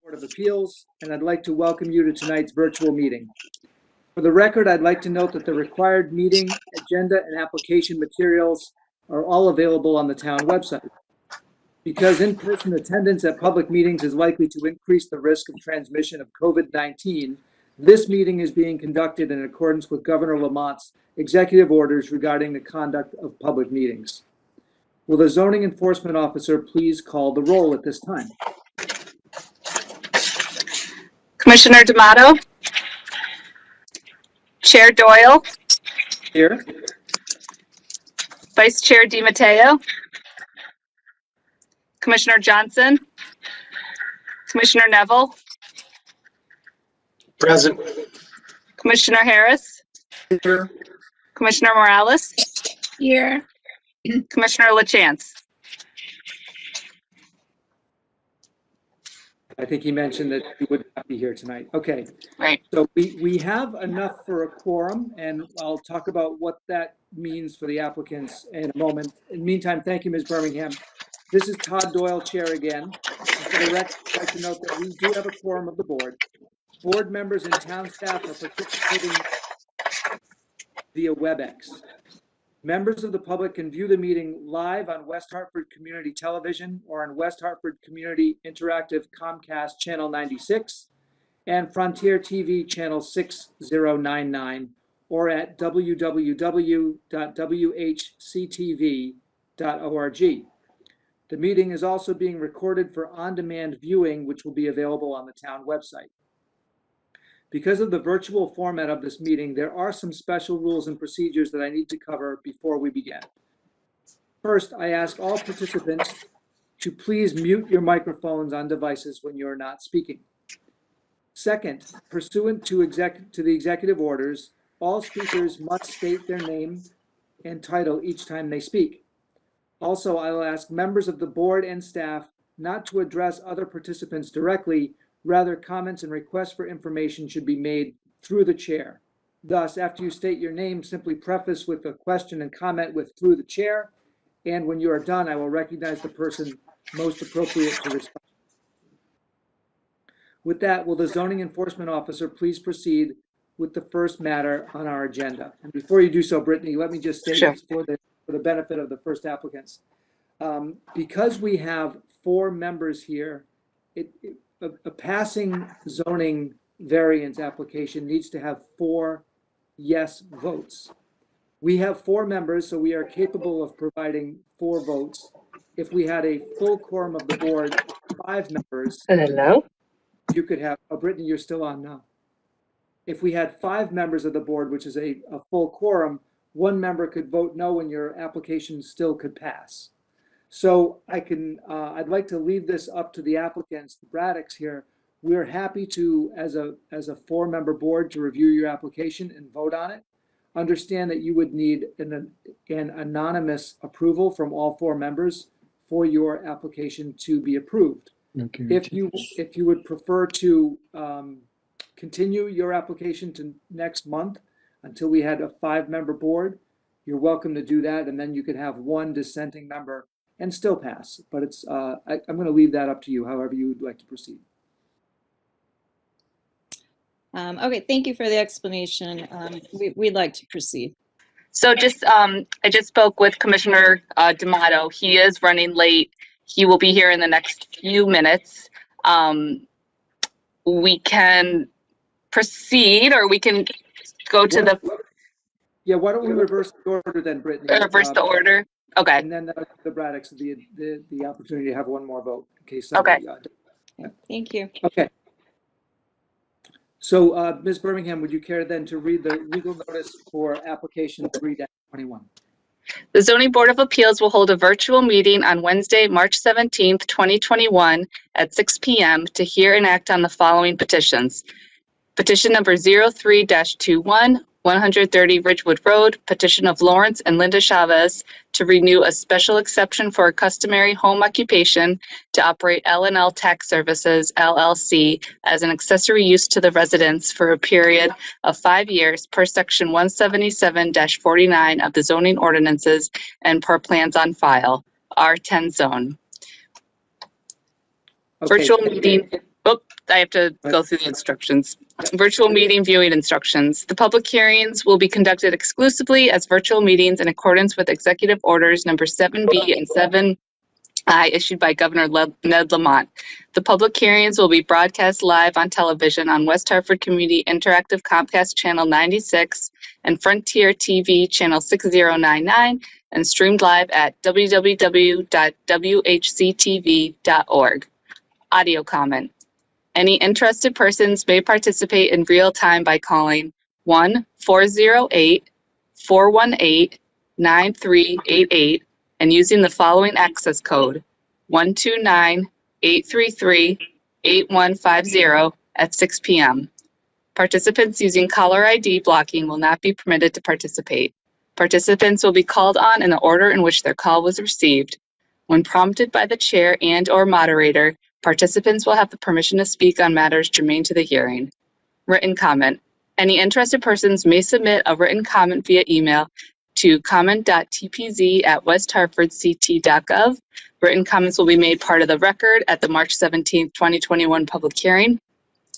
Board of Appeals, and I'd like to welcome you to tonight's virtual meeting. For the record, I'd like to note that the required meeting agenda and application materials are all available on the town website. Because in-person attendance at public meetings is likely to increase the risk of transmission of COVID-19, this meeting is being conducted in accordance with Governor Lamont's executive orders regarding the conduct of public meetings. Will the zoning enforcement officer please call the roll at this time? Commissioner D'Amato. Chair Doyle. Here. Vice Chair DiMatteo. Commissioner Johnson. Commissioner Neville. Present. Commissioner Harris. Here. Commissioner Morales. Here. Commissioner LaChance. I think he mentioned that he would not be here tonight. Okay. Right. So we have enough for a quorum, and I'll talk about what that means for the applicants in a moment. In the meantime, thank you, Ms. Birmingham. This is Todd Doyle, Chair again. And for the record, I'd like to note that we do have a quorum of the board. Board members and town staff are participating via WebEx. Members of the public can view the meeting live on West Hartford Community Television or on West Hartford Community Interactive Comcast Channel 96 and Frontier TV Channel 6099 or at www.whctv.org. The meeting is also being recorded for on-demand viewing, which will be available on the town website. Because of the virtual format of this meeting, there are some special rules and procedures that I need to cover before we begin. First, I ask all participants to please mute your microphones on devices when you're not speaking. Second, pursuant to the executive orders, all speakers must state their name and title each time they speak. Also, I will ask members of the board and staff not to address other participants directly. Rather, comments and requests for information should be made through the chair. Thus, after you state your name, simply preface with a question and comment with "through the chair." And when you are done, I will recognize the person most appropriate to respond. With that, will the zoning enforcement officer please proceed with the first matter on our agenda? And before you do so, Brittany, let me just state this for the benefit of the first applicants. Because we have 4 members here, a passing zoning variance application needs to have 4 yes votes. We have 4 members, so we are capable of providing 4 votes. If we had a full quorum of the board, 5 members, Hello. you could have, Brittany, you're still on now. If we had 5 members of the board, which is a full quorum, 1 member could vote no and your application still could pass. So I'd like to leave this up to the applicants, the Braddocks here. We're happy to, as a 4-member board, to review your application and vote on it. Understand that you would need an anonymous approval from all 4 members for your application to be approved. Okay. If you would prefer to continue your application to next month until we had a 5-member board, you're welcome to do that, and then you could have 1 dissenting member and still pass. But it's I'm going to leave that up to you, however you would like to proceed. Okay, thank you for the explanation. We'd like to proceed. So I just spoke with Commissioner D'Amato. He is running late. He will be here in the next few minutes. We can proceed, or we can go to the. Yeah, why don't we reverse the order then, Brittany? Reverse the order. Okay. And then the Braddocks the opportunity to have 1 more vote in case. Okay. Thank you. Okay. So, Ms. Birmingham, would you care then to read the legal notice for application 3-21? The Zoning Board of Appeals will hold a virtual meeting on Wednesday, March 17th, 2021 at 6 p.m. to hear and act on the following petitions. Petition number 03-21, 130 Ridgewood Road, petition of Lawrence and Linda Chaves to renew a special exception for a customary home occupation to operate L&L Tax Services, LLC, as an accessory use to the residence for a period of 5 years per section 177-49 of the zoning ordinances and per plans on file, R10 zone. Okay. Virtual meeting. Oh, I have to go through the instructions. Virtual meeting viewing instructions. The public hearings will be conducted exclusively as virtual meetings in accordance with Executive Orders number 7B and 7I issued by Governor Ned Lamont. The public hearings will be broadcast live on television on West Hartford Community Interactive Comcast Channel 96 and Frontier TV Channel 6099 and streamed live at www.whctv.org. Audio comment. Any interested persons may participate in real time by calling 1-408-418-9388 and using the following access code 129-833-8150 at 6 p.m. Participants using caller ID blocking will not be permitted to participate. Participants will be called on in the order in which their call was received. When prompted by the chair and/or moderator, participants will have the permission to speak on matters germane to the hearing. Written comment. Any interested persons may submit a written comment via email to comment.tpz@westhartfordct.gov. Written comments will be made part of the record at the March 17th, 2021 public hearing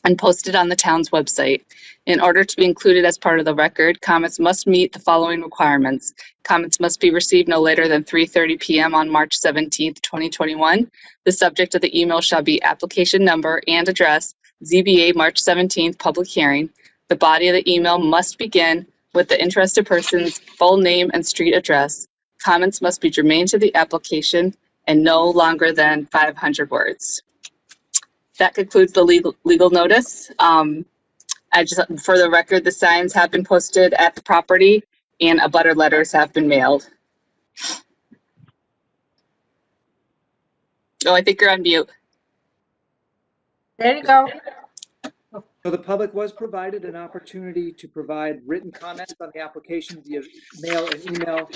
and posted on the town's website. In order to be included as part of the record, comments must meet the following requirements. Comments must be received no later than 3:30 p.m. on March 17th, 2021. The subject of the email shall be application number and address, ZBA March 17th public hearing. The body of the email must begin with the interested person's full name and street address. Comments must be germane to the application and no longer than 500 words. That concludes the legal notice. For the record, the signs have been posted at the property and abutter letters have been mailed. Oh, I think you're on mute. There you go. So the public was provided an opportunity to provide written comments on the application via mail and email.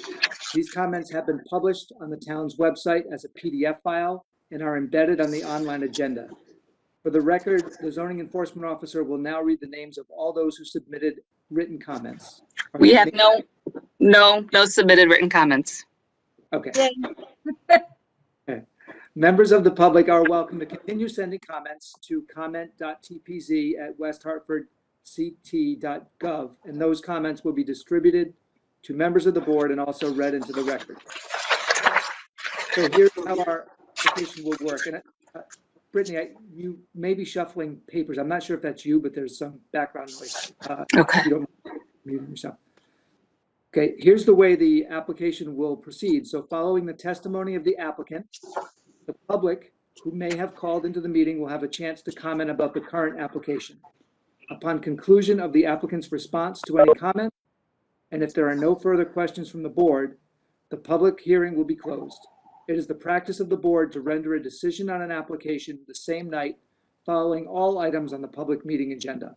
These comments have been published on the town's website as a PDF file and are embedded on the online agenda. For the record, the zoning enforcement officer will now read the names of all those who submitted written comments. We have no submitted written comments. Okay. Yay. Okay. Members of the public are welcome to continue sending comments to comment.tpz@westhartfordct.gov, and those comments will be distributed to members of the board and also read into the record. So here's how our application will work. And Brittany, you may be shuffling papers. I'm not sure if that's you, but there's some background noise. Okay. You don't mute yourself. Okay, here's the way the application will proceed. So following the testimony of the applicant, the public who may have called into the meeting will have a chance to comment about the current application. Upon conclusion of the applicant's response to any comment, and if there are no further questions from the board, the public hearing will be closed. It is the practice of the board to render a decision on an application the same night following all items on the public meeting agenda.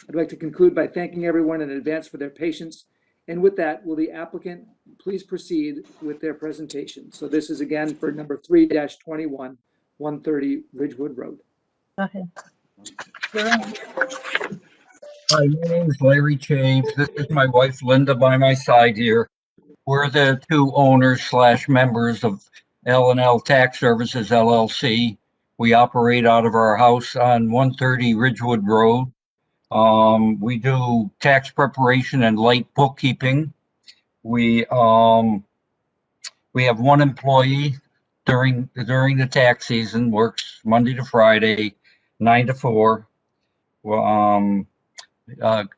I'd like to conclude by thanking everyone in advance for their patience. And with that, will the applicant please proceed with their presentation? So this is again for number 3-21, 130 Ridgewood Road. Go ahead. Hi, my name is Larry Chaves. This is my wife Linda by my side here. We're the two owners / members of L&L Tax Services LLC. We operate out of our house on 130 Ridgewood Road. We do tax preparation and light bookkeeping. We have one employee during the tax season, works Monday to Friday, 9 to 4.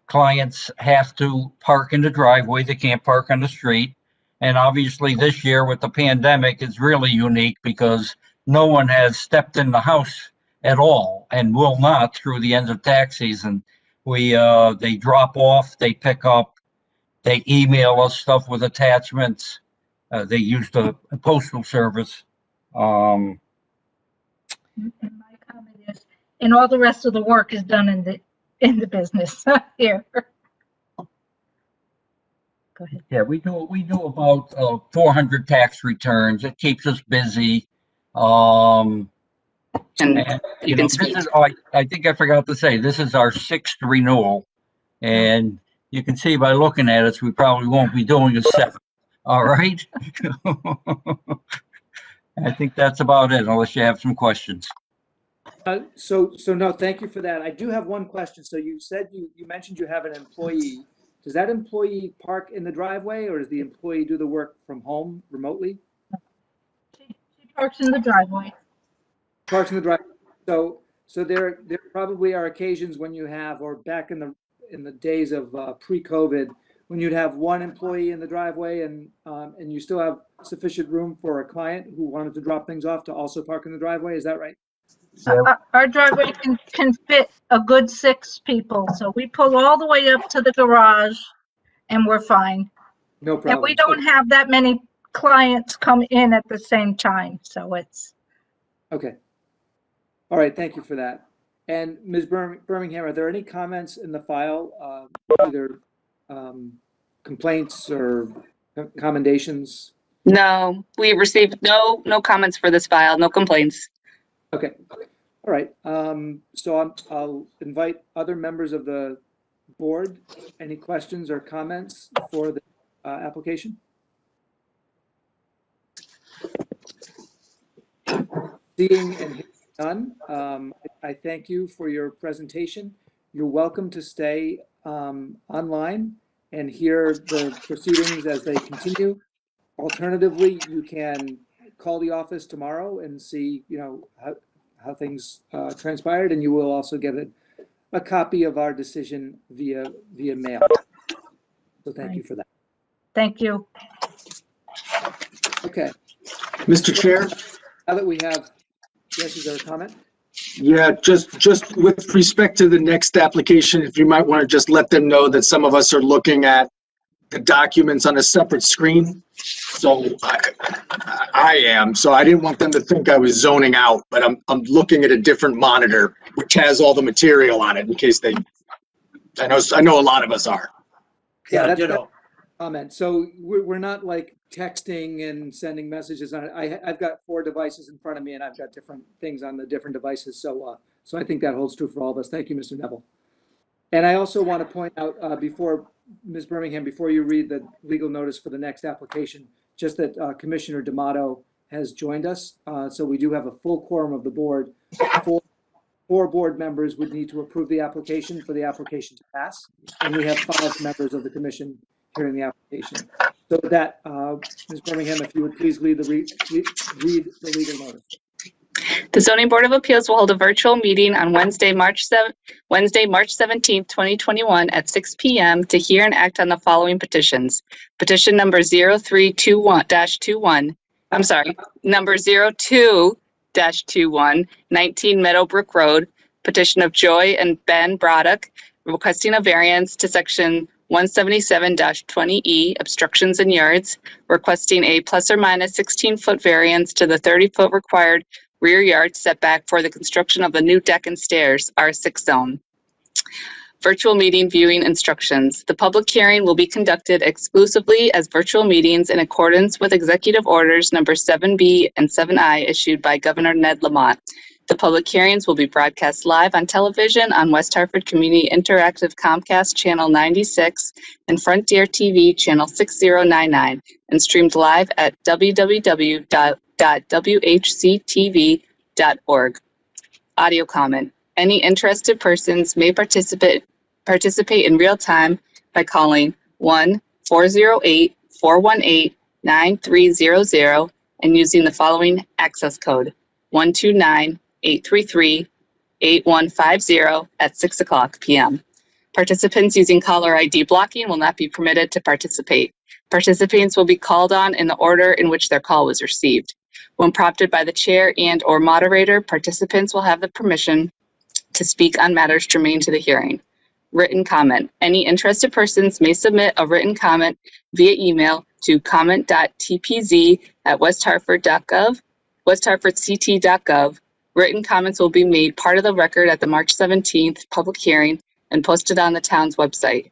Clients have to park in the driveway. They can't park on the street. And obviously this year with the pandemic, it's really unique because no one has stepped in the house at all and will not through the end of tax season. They drop off, they pick up, they email us stuff with attachments. They use the postal service. And my comment is, and all the rest of the work is done in the business here. Go ahead. Yeah, we do about 400 tax returns. It keeps us busy. And You know, I think I forgot to say, this is our 6th renewal. And you can see by looking at us, we probably won't be doing a 7th. All right. I think that's about it, unless you have some questions. So no, thank you for that. I do have one question. So you said you mentioned you have an employee. Does that employee park in the driveway, or does the employee do the work from home remotely? She parks in the driveway. Parks in the driveway. So there probably are occasions when you have, or back in the days of pre-COVID, when you'd have one employee in the driveway and you still have sufficient room for a client who wanted to drop things off to also park in the driveway. Is that right? Our driveway can fit a good 6 people, so we pull all the way up to the garage and we're fine. No And problem. we don't have that many clients come in at the same time, so it's. Okay. All right, thank you for that. And Ms. Birmingham, are there any comments in the file, either complaints or commendations? No, we received no comments for this file, no complaints. Okay. All right. So I'll invite other members of the board. Any questions or comments for the application? Seeing and hearing none, I thank you for your presentation. You're welcome to stay online and hear the proceedings as they continue. Alternatively, you can call the office tomorrow and see, how things transpired, and you will also get a copy of our decision via mail. So thank you for that. Thank you. Okay. Mr. Chair? Now that we have, yes, is there a comment? Yeah, just with respect to the next application, if you might want to just let them know that some of us are looking at the documents on a separate screen. So I am, so I didn't want them to think I was zoning out, but I'm looking at a different monitor, which has all the material on it in case I know a lot of us are. Yeah, that's a comment. So we're not like texting and sending messages on it. I've got 4 devices in front of me and I've got different things on the different devices. So I think that holds true for all of us. Thank you, Mr. Neville. And I also want to point out before, Ms. Birmingham, before you read the legal notice for the next application, just that Commissioner D'Amato has joined us. So we do have a full quorum of the board. 4 board members would need to approve the application for the application to pass. And we have 5 members of the commission hearing the application. So with that, Ms. Birmingham, if you would please read the legal notice. The Zoning Board of Appeals will hold a virtual meeting on Wednesday, March 17th, 2021 at 6 p.m. to hear and act on the following petitions. Petition number 0321-21, I'm sorry, number 02-21, 19 Meadowbrook Road, petition of Joy and Ben Braddock, requesting a variance to section 177-20E, obstructions in yards, requesting a plus or minus 16-foot variance to the 30-foot required rear yard setback for the construction of the new deck and stairs, R6 zone. Virtual meeting viewing instructions. The public hearing will be conducted exclusively as virtual meetings in accordance with Executive Orders number 7B and 7I issued by Governor Ned Lamont. The public hearings will be broadcast live on television on West Hartford Community Interactive Comcast Channel 96 and Frontier TV Channel 6099 and streamed live at www.whctv.org. Audio comment. Any interested persons may participate in real time by calling 1-408-418-9300 and using the following access code 129-833-8150 at 6:00 p.m. Participants using caller ID blocking will not be permitted to participate. Participants will be called on in the order in which their call was received. When prompted by the chair and/or moderator, participants will have the permission to speak on matters germane to the hearing. Written comment. Any interested persons may submit a written comment via email to comment.tpz@westhartford.gov. Written comments will be made part of the record at the March 17th public hearing and posted on the town's website.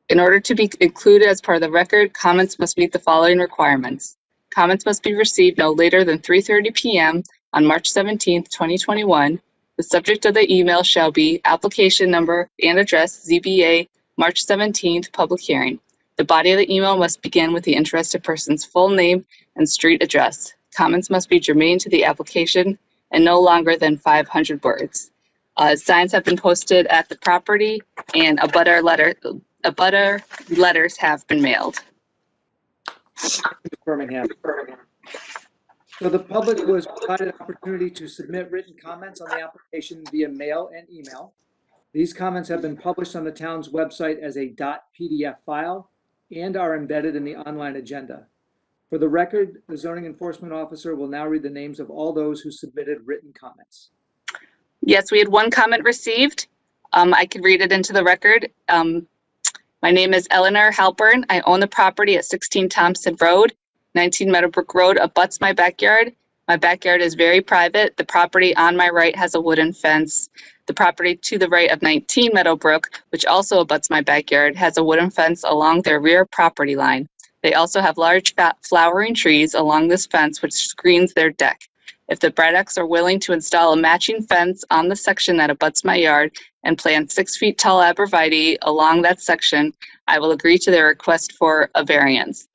In order to be included as part of the record, comments must meet the following requirements. Comments must be received no later than 3:30 p.m. on March 17th, 2021. The subject of the email shall be application number and address, ZBA, March 17th public hearing. The body of the email must begin with the interested person's full name and street address. Comments must be germane to the application and no longer than 500 words. Signs have been posted at the property, and abutter letters have been mailed. Birmingham. So the public was provided an opportunity to submit written comments on the application via mail and email. These comments have been published on the town's website as a .pdf file and are embedded in the online agenda. For the record, the zoning enforcement officer will now read the names of all those who submitted written comments. Yes, we had one comment received. I could read it into the record. My name is Eleanor Halpern. I own the property at 16 Thompson Road. 19 Meadowbrook Road abuts my backyard. My backyard is very private. The property on my right has a wooden fence. The property to the right of 19 Meadowbrook, which also abuts my backyard, has a wooden fence along their rear property line. They also have large flowering trees along this fence, which screens their deck. If the Braddocks are willing to install a matching fence on the section that abuts my yard and plant 6 feet tall arborvitae along that section, I will agree to their request for a variance.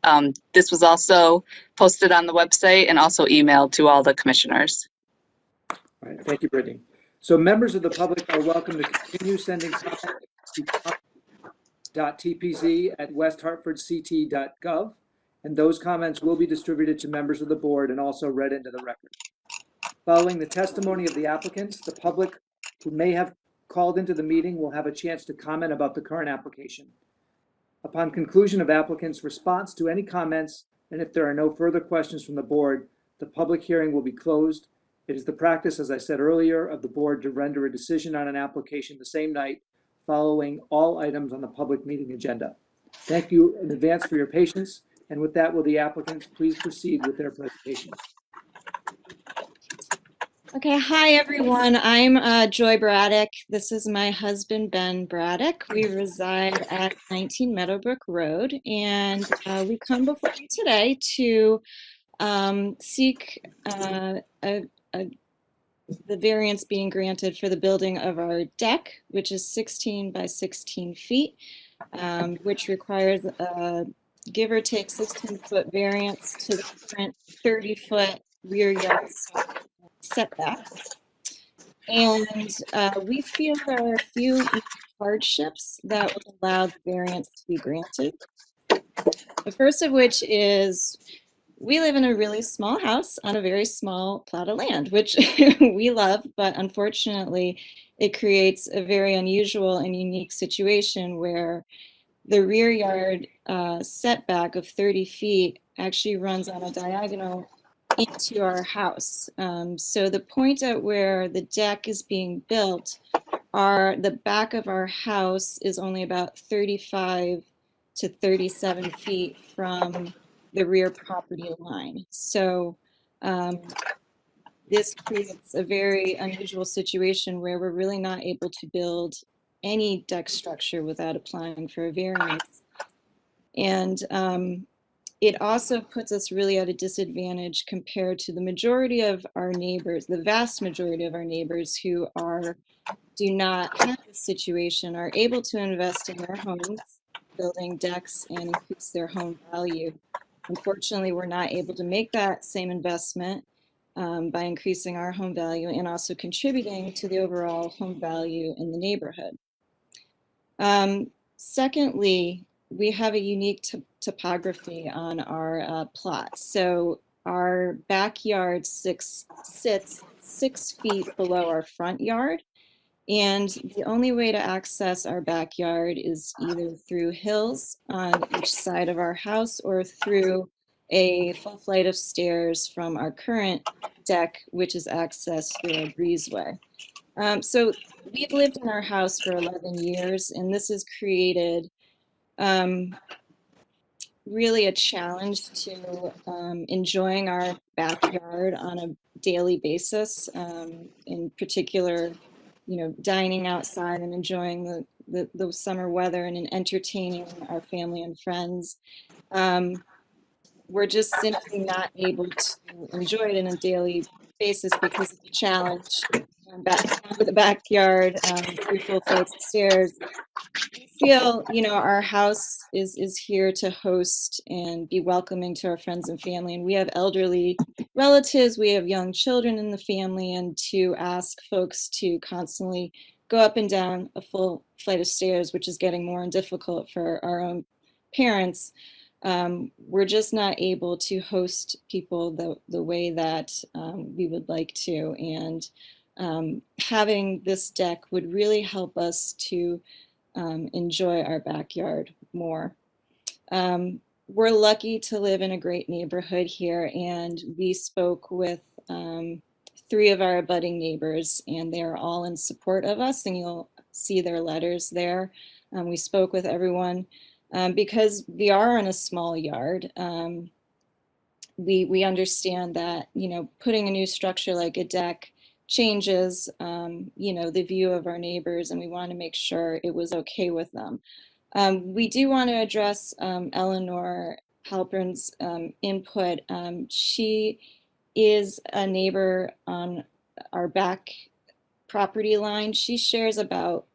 This was also posted on the website and also emailed to all the commissioners. All right, thank you, Brittany. So members of the public are welcome to continue sending comments to .tpz@westhartfordct.gov, and those comments will be distributed to members of the board and also read into the record. Following the testimony of the applicants, the public who may have called into the meeting will have a chance to comment about the current application. Upon conclusion of applicants' response to any comments, and if there are no further questions from the board, the public hearing will be closed. It is the practice, as I said earlier, of the board to render a decision on an application the same night following all items on the public meeting agenda. Thank you in advance for your patience. And with that, will the applicants please proceed with their presentation? Okay, hi everyone. I'm Joy Braddock. This is my husband, Ben Braddock. We reside at 19 Meadowbrook Road, and we come before you today to seek the variance being granted for the building of our deck, which is 16 by 16 feet, which requires a give or take 16-foot variance to the current 30-foot rear yard setback. And we feel there are a few hardships that would allow the variance to be granted. The first of which is we live in a really small house on a very small plot of land, which we love, but unfortunately it creates a very unusual and unique situation where the rear yard setback of 30 feet actually runs on a diagonal into our house. So the point at where the deck is being built, the back of our house is only about 35 to 37 feet from the rear property line. So this creates a very unusual situation where we're really not able to build any deck structure without applying for a variance. And it also puts us really at a disadvantage compared to the majority of our neighbors, the vast majority of our neighbors who do not have this situation, are able to invest in their homes, building decks and increase their home value. Unfortunately, we're not able to make that same investment by increasing our home value and also contributing to the overall home value in the neighborhood. Secondly, we have a unique topography on our plot. So our backyard sits 6 feet below our front yard. And the only way to access our backyard is either through hills on each side of our house or through a full flight of stairs from our current deck, which is accessed through a breezeway. So we've lived in our house for 11 years, and this has created really a challenge to enjoying our backyard on a daily basis, in particular, dining outside and enjoying the summer weather and entertaining our family and friends. We're just simply not able to enjoy it on a daily basis because of the challenge back with the backyard, 3 full flights of stairs. We feel, you know, our house is here to host and be welcoming to our friends and family. And we have elderly relatives, we have young children in the family, and to ask folks to constantly go up and down a full flight of stairs, which is getting more and difficult for our own parents, we're just not able to host people the way that we would like to. And having this deck would really help us to enjoy our backyard more. We're lucky to live in a great neighborhood here, and we spoke with 3 of our abutting neighbors, and they're all in support of us, and you'll see their letters there. We spoke with everyone because we are in a small yard. We understand that, you know, putting a new structure like a deck changes, you know, the view of our neighbors, and we want to make sure it was okay with them. We do want to address Eleanor Halpern's input. She is a neighbor on our back property line. She shares about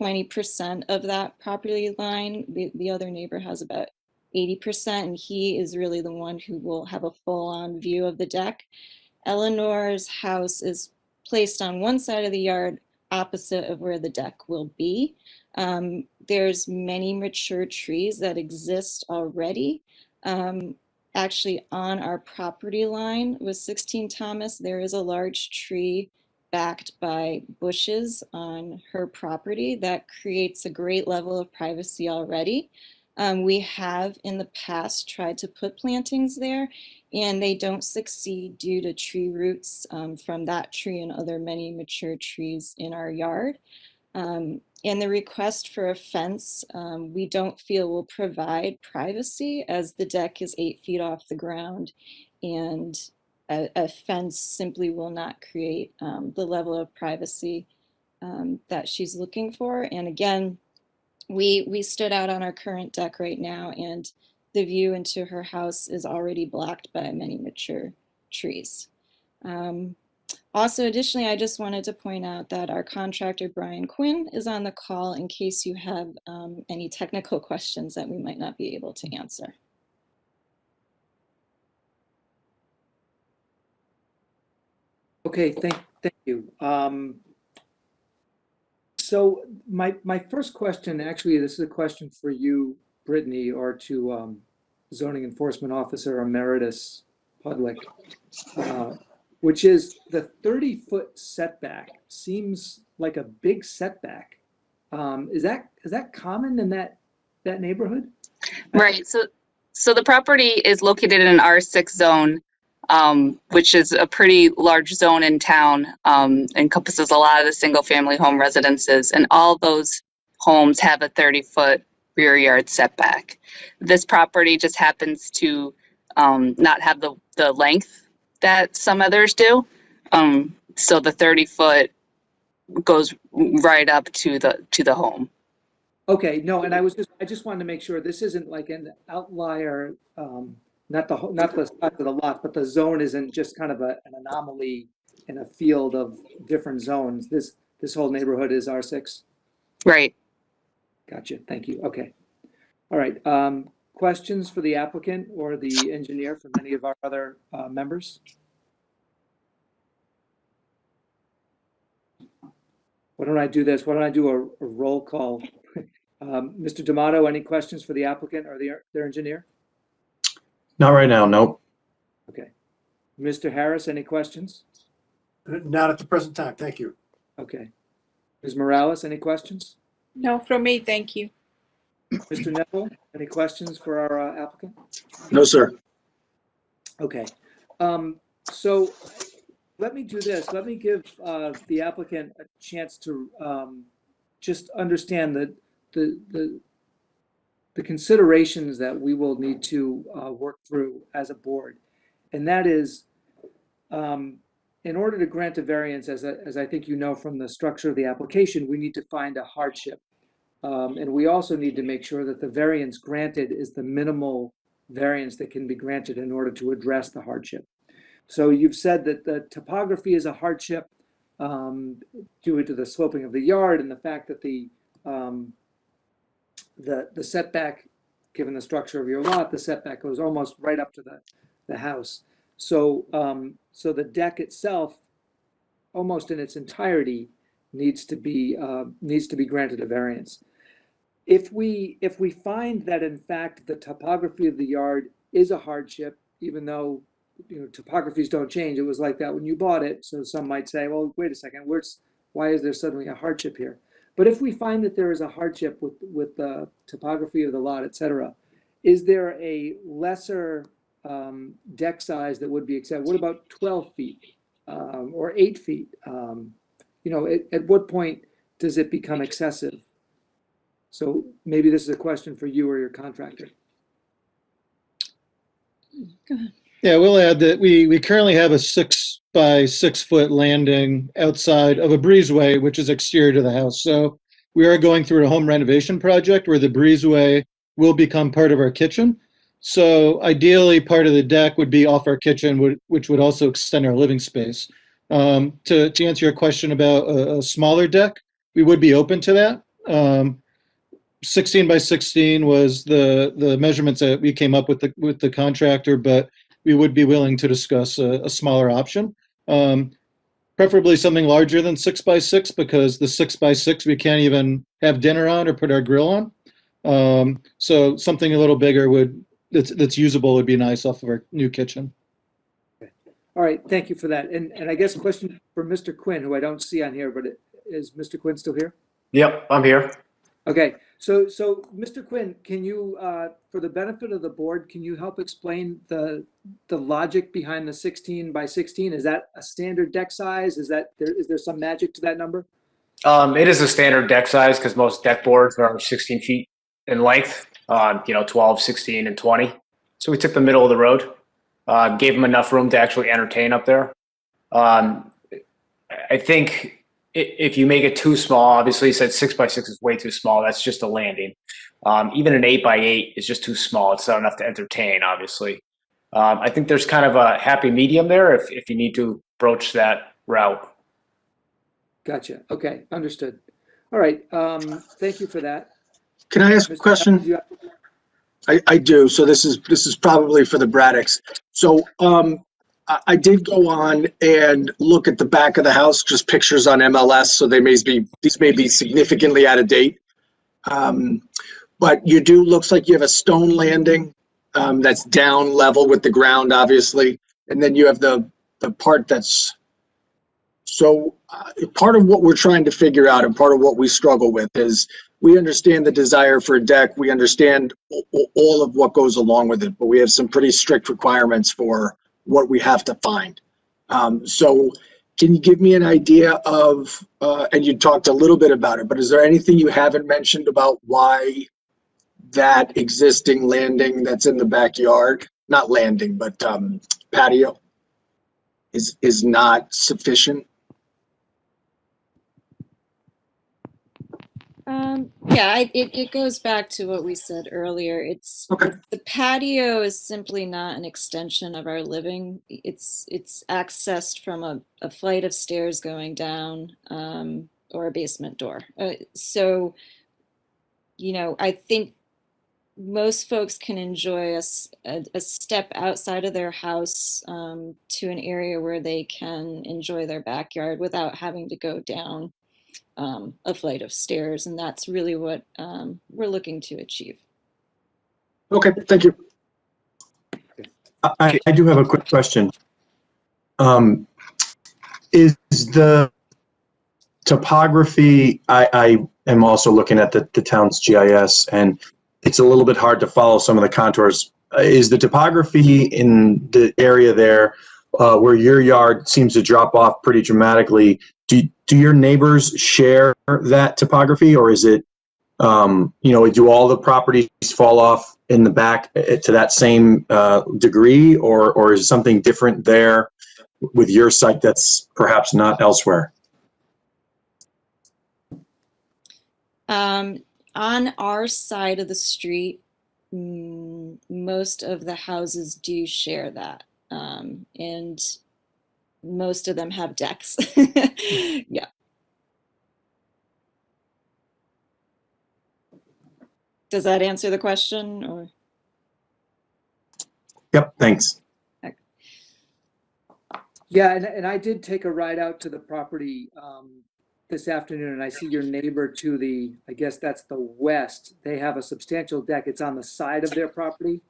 20% of that property line. The other neighbor has about 80%, and he is really the one who will have a full-on view of the deck. Eleanor's house is placed on one side of the yard opposite of where the deck will be. There's many mature trees that exist already. Actually, on our property line with 16 Thomas, there is a large tree backed by bushes on her property that creates a great level of privacy already. We have in the past tried to put plantings there, and they don't succeed due to tree roots from that tree and other many mature trees in our yard. And the request for a fence, we don't feel will provide privacy, as the deck is 8 feet off the ground, and a fence simply will not create the level of privacy that she's looking for. And again, we stood out on our current deck right now, and the view into her house is already blocked by many mature trees. Also, additionally, I just wanted to point out that our contractor, Brian Quinn, is on the call in case you have any technical questions that we might not be able to answer. Okay, thank you. So my first question, actually, this is a question for you, Brittany, or to Zoning Enforcement Officer Emeritus Pudlick, which is the 30-foot setback seems like a big setback. Is that common in that neighborhood? Right. So the property is located in an R6 zone, which is a pretty large zone in town, encompasses a lot of the single-family home residences, and all those homes have a 30-foot rear yard setback. This property just happens to not have the length that some others do. So the 30-foot goes right up to the home. Okay, no, and I just wanted to make sure this isn't like an outlier, not the size of the lot, but the zone isn't just kind of an anomaly in a field of different zones. This whole neighborhood is R6. Right. Gotcha. Thank you. Okay. All right. Questions for the applicant or the engineer from any of our other members? Why don't I do this? Why don't I do a roll call? Mr. D'Amato, any questions for the applicant or their engineer? Not right now, nope. Okay. Mr. Harris, any questions? Not at the present time, thank you. Okay. Ms. Morales, any questions? No, from me, thank you. Mr. Neville, any questions for our applicant? No, sir. Okay. So let me do this. Let me give the applicant a chance to just understand the considerations that we will need to work through as a board. And that is, in order to grant a variance, as I think you know from the structure of the application, we need to find a hardship. And we also need to make sure that the variance granted is the minimal variance that can be granted in order to address the hardship. So you've said that the topography is a hardship. due to the sloping of the yard and the fact that the setback, given the structure of your lot, the setback goes almost right up to the house. So, so the deck itself, almost in its entirety, needs to be granted a variance. If we find that in fact the topography of the yard is a hardship, even though topographies don't change, it was like that when you bought it. So some might say, well, wait a second, why is there suddenly a hardship here? But if we find that there is a hardship with the topography of the lot, et cetera, is there a lesser deck size that would be accepted? What about 12 feet or 8 feet? At what point does it become excessive? So maybe this is a question for you or your contractor. Go ahead. Yeah, we'll add that we currently have a 6 by 6 foot landing outside of a breezeway, which is exterior to the house. So we are going through a home renovation project where the breezeway will become part of our kitchen. So ideally, part of the deck would be off our kitchen, which would also extend our living space. To answer your question about a smaller deck, we would be open to that. 16 by 16 was the measurements that we came up with the contractor, but we would be willing to discuss a smaller option. Preferably something larger than 6 by 6, because the 6 by 6 we can't even have dinner on or put our grill on. So something a little bigger that's usable would be nice off of our new kitchen. All right, thank you for that. And I guess a question for Mr. Quinn, who I don't see on here, but is Mr. Quinn still here? Yep, I'm here. Okay, so Mr. Quinn, can you, for the benefit of the board, can you help explain the logic behind the 16 by 16? Is that a standard deck size? Is there some magic to that number? It is a standard deck size because most deck boards are 16 feet in length, 12, 16, and 20. So we took the middle of the road, gave them enough room to actually entertain up there. I think if you make it too small, obviously you said 6 by 6 is way too small. That's just a landing. Even an 8 by 8 is just too small. It's not enough to entertain, obviously. I think there's kind of a happy medium there if you need to broach that route. Gotcha. Okay, understood. All right, thank you for that. Can I ask a Mr. question? I do. So this is probably for the Braddocks. So I did go on and look at the back of the house, just pictures on MLS. So these may be significantly out of date. But looks like you have a stone landing that's down level with the ground, obviously, and then you have the part that's. So part of what we're trying to figure out and part of what we struggle with is we understand the desire for a deck. We understand all of what goes along with it, but we have some pretty strict requirements for what we have to find. So can you give me an idea of, and you talked a little bit about it, but is there anything you haven't mentioned about why that existing landing that's in the backyard, not landing, but patio is not sufficient? Yeah, it goes back to what we said earlier. The patio is simply not an extension of our living. It's accessed from a flight of stairs going down or a basement door. So, I think most folks can enjoy a step outside of their house to an area where they can enjoy their backyard without having to go down a flight of stairs, and that's really what we're looking to achieve. Okay, thank you. I do have a quick question. Is the topography, I am also looking at the town's GIS, and it's a little bit hard to follow some of the contours. Is the topography in the area there where your yard seems to drop off pretty dramatically, do your neighbors share that topography, or is it, do all the properties fall off in the back to that same degree, or is something different there with your site that's perhaps not elsewhere? On our side of the street, most of the houses do share that. And most of them have decks. Yeah. Does that answer the question or? Yep, thanks. Yeah, and I did take a ride out to the property this afternoon, and I see your neighbor to the, I guess that's the west. They have a substantial deck. It's on the side of their property.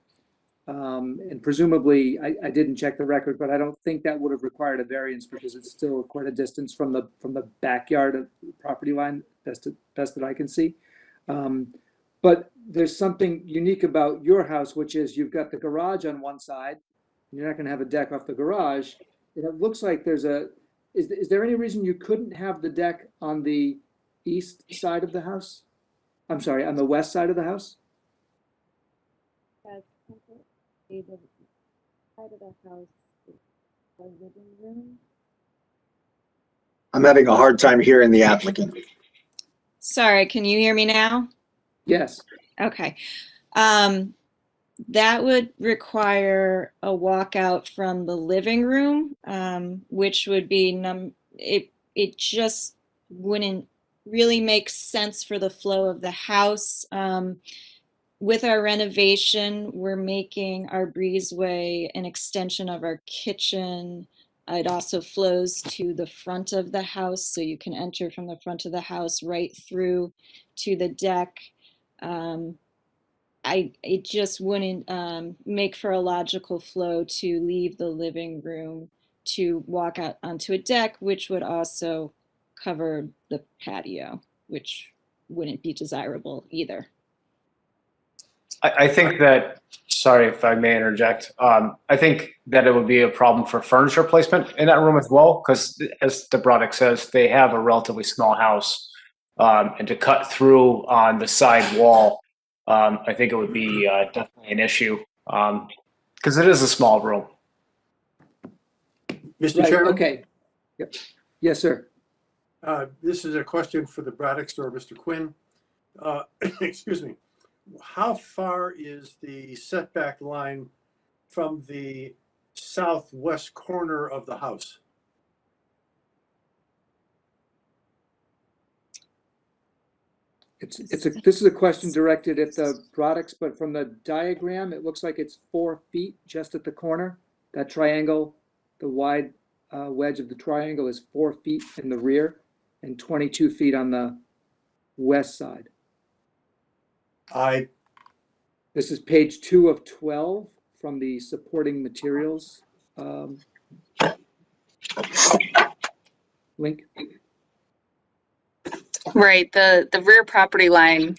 And presumably, I didn't check the record, but I don't think that would have required a variance because it's still quite a distance from the backyard of the property line, best that I can see. But there's something unique about your house, which is you've got the garage on one side. And you're not going to have a deck off the garage. And it looks like there's is there any reason you couldn't have the deck on the east side of the house? I'm sorry, on the west side of the house? The side of the house is the living room. I'm having a hard time hearing the applicant. Sorry, can you hear me now? Yes. Okay. That would require a walkout from the living room, which would be it just wouldn't really make sense for the flow of the house. With our renovation, we're making our breezeway an extension of our kitchen. It also flows to the front of the house, so you can enter from the front of the house right through to the deck. It just wouldn't make for a logical flow to leave the living room to walk out onto a deck, which would also cover the patio, which wouldn't be desirable either. I think that, sorry if I may interject, I think that it would be a problem for furniture placement in that room as well, because as the Braddock says, they have a relatively small house. And to cut through on the side wall, I think it would be definitely an issue, because it is a small room. Mr. Right, Chairman? okay. Yep. Yes, sir. This is a question for the Braddocks or Mr. Quinn. Excuse me. How far is the setback line from the southwest corner of the house? This is a question directed at the Braddocks, but from the diagram, it looks like it's 4 feet just at the corner. That triangle, the wide wedge of the triangle is 4 feet in the rear and 22 feet on the west side. This is page 2 of 12 from the supporting materials link. Right, the rear property line,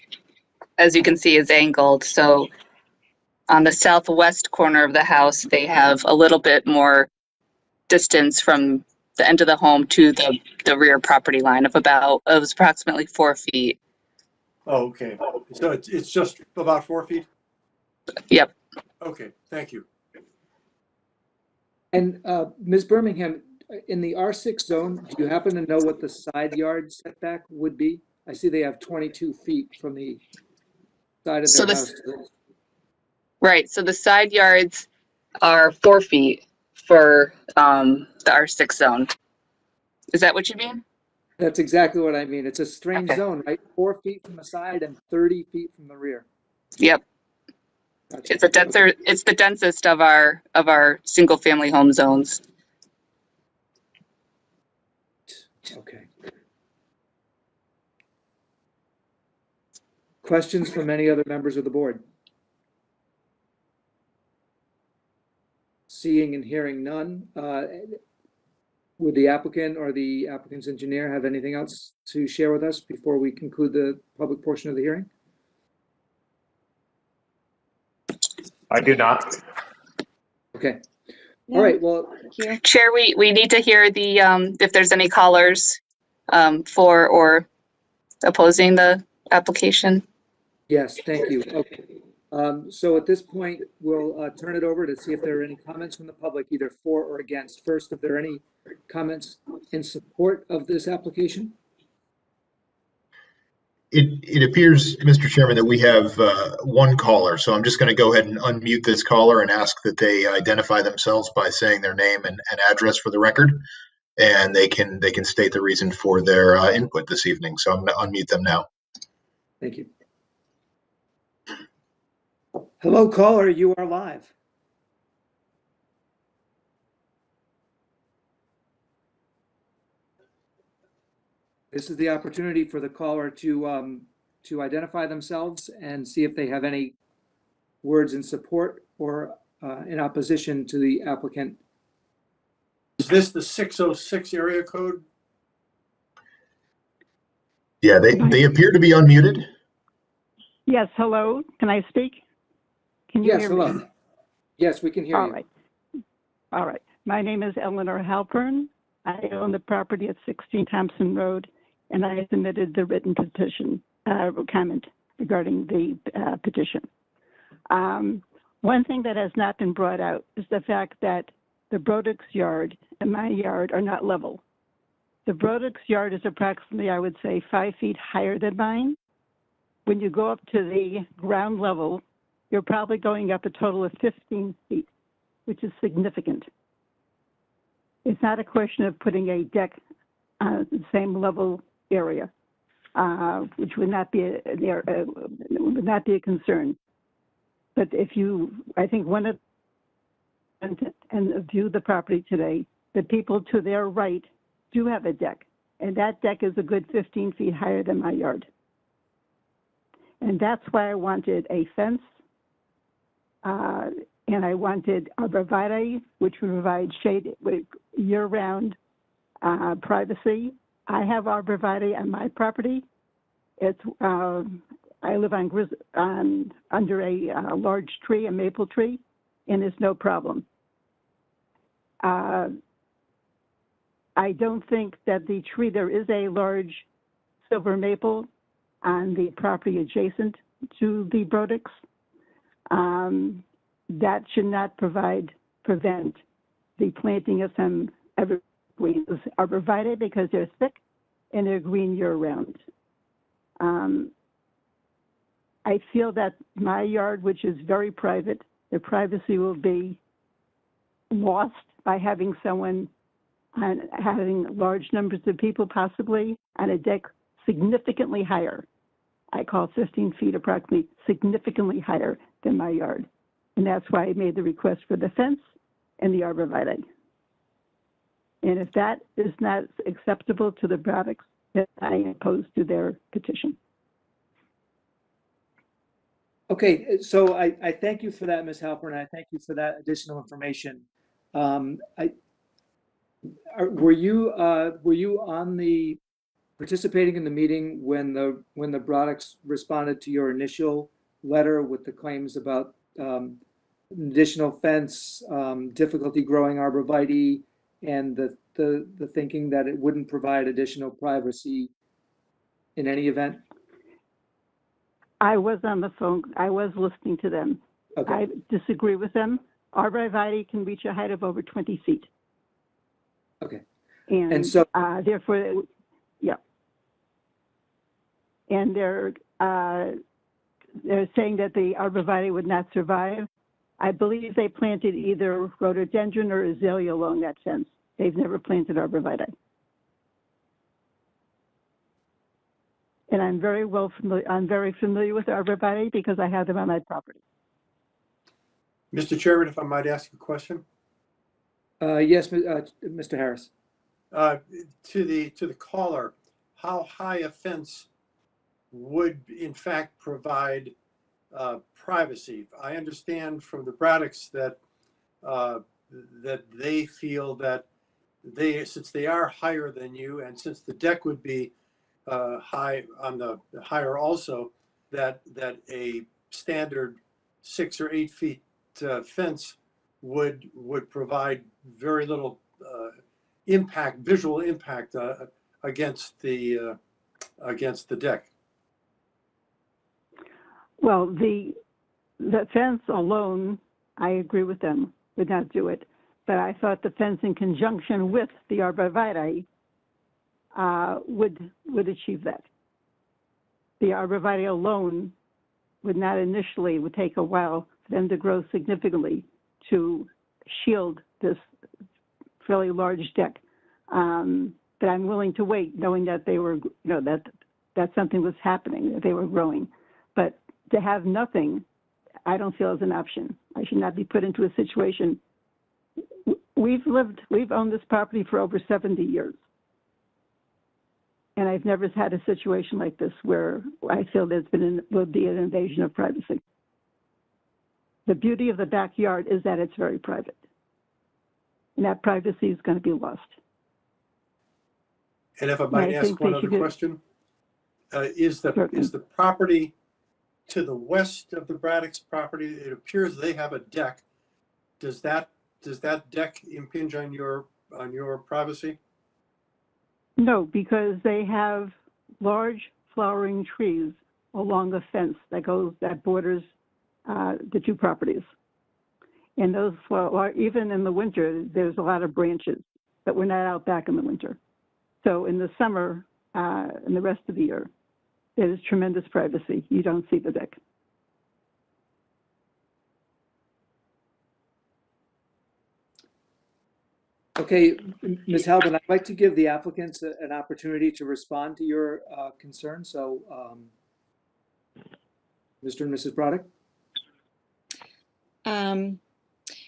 as you can see, is angled. So on the southwest corner of the house, they have a little bit more distance from the end of the home to the rear property line of approximately 4 feet. Oh, okay. So it's just about 4 feet? Yep. Okay, thank you. And Ms. Birmingham, in the R6 zone, do you happen to know what the side yard setback would be? I see they have 22 feet from the side of their house. Right, so the side yards are 4 feet for the R6 zone. Is that what you mean? That's exactly what I mean. It's a strange zone, right? 4 feet from the side and 30 feet from the rear. Yep. Gotcha. It's the densest of our single family home zones. Okay. Questions from any other members of the board? Seeing and hearing none, would the applicant or the applicant's engineer have anything else to share with us before we conclude the public portion of the hearing? I do not. Okay. No, All right. Well, thank you. Chair, we need to hear the if there's any callers for or opposing the application. yes, thank you. Okay. So at this point, we'll turn it over to see if there are any comments from the public, either for or against. First, if there are any comments in support of this application? It appears, Mr. Chairman, that we have one caller, so I'm just going to go ahead and unmute this caller and ask that they identify themselves by saying their name and address for the record, and they can state the reason for their input this evening. So I'm going to unmute them now. Thank you. Hello, caller, you are live. This is the opportunity for the caller to identify themselves and see if they have any words in support or in opposition to the applicant. Is this the 606 area code? Yeah, they appear to be unmuted. Yes, hello. Can I speak? Can you Yes, hear hello. me? Yes, we can hear you. All right. My name is Eleanor Halpern. I own the property at 16 Thompson Road, and I submitted the written petition comment regarding the petition. One thing that has not been brought out is the fact that the Braddock's yard and my yard are not level. The Braddock's yard is approximately, I would say, 5 feet higher than mine. When you go up to the ground level, you're probably going up a total of 15 feet, which is significant. It's not a question of putting a deck on the same level area, which would not be a concern. But if you, I think one of and view the property today, the people to their right do have a deck, and that deck is a good 15 feet higher than my yard. And that's why I wanted a fence, and I wanted arborvitae, which would provide shade year-round privacy. I have arborvitae on my property. It's I live on under a large tree, a maple tree, and it's no problem. I don't think that the tree, there is a large silver maple on the property adjacent to the Braddocks. That should not prevent the planting of some evergreens, arborvitae, because they're thick and they're green year-round. I feel that my yard, which is very private, the privacy will be lost by having someone having large numbers of people possibly on a deck significantly higher. I call 15 feet approximately significantly higher than my yard. And that's why I made the request for the fence and the arborvitae. And if that is not acceptable to the Braddocks, then I am opposed to their petition. Okay, so I thank you for that, Ms. Halpern, and I thank you for that additional information. Were you on the participating in the meeting when the Braddocks responded to your initial letter with the claims about additional fence, difficulty growing arborvitae, and the thinking that it wouldn't provide additional privacy in any event? I was on the phone. I was listening to them. Okay. I disagree with them. Arborvitae can reach a height of over 20 feet. Okay. And so, therefore, yeah. And they're saying that the arborvitae would not survive. I believe they planted either rhododendron or azalea along that fence. They've never planted arborvitae. And I'm very familiar with arborvitae because I have them on my property. Mr. Chairman, if I might ask a question? Yes, Mr. Harris. To the caller, how high a fence would in fact provide privacy? I understand from the Braddocks that that they feel that since they are higher than you, and since the deck would be high on the higher also, that a standard 6 or 8 feet fence would provide very little visual impact against the deck. Well, the fence alone, I agree with them, would not do it. But I thought the fence in conjunction with the arborvitae would achieve that. the arborvitae alone would not initially, would take a while for them to grow significantly to shield this fairly large deck. But I'm willing to wait, knowing that they were, that something was happening, that they were growing. But to have nothing, I don't feel is an option. I should not be put into a situation. We've owned this property for over 70 years. And I've never had a situation like this where I feel will be an invasion of privacy. The beauty of the backyard is that it's very private. And that privacy is going to be lost. And if I might ask one other question, is the property to the west of the Braddock's property? It appears they have a deck. Does that deck impinge on your privacy? No, because they have large flowering trees along a fence that borders the two properties. And those, even in the winter, there's a lot of branches, but we're not out back in the winter. So in the summer and the rest of the year, there's tremendous privacy. You don't see the deck. Okay, Ms. Halbin, I'd like to give the applicants an opportunity to respond to your concern. So, Mr. and Mrs. Braddock.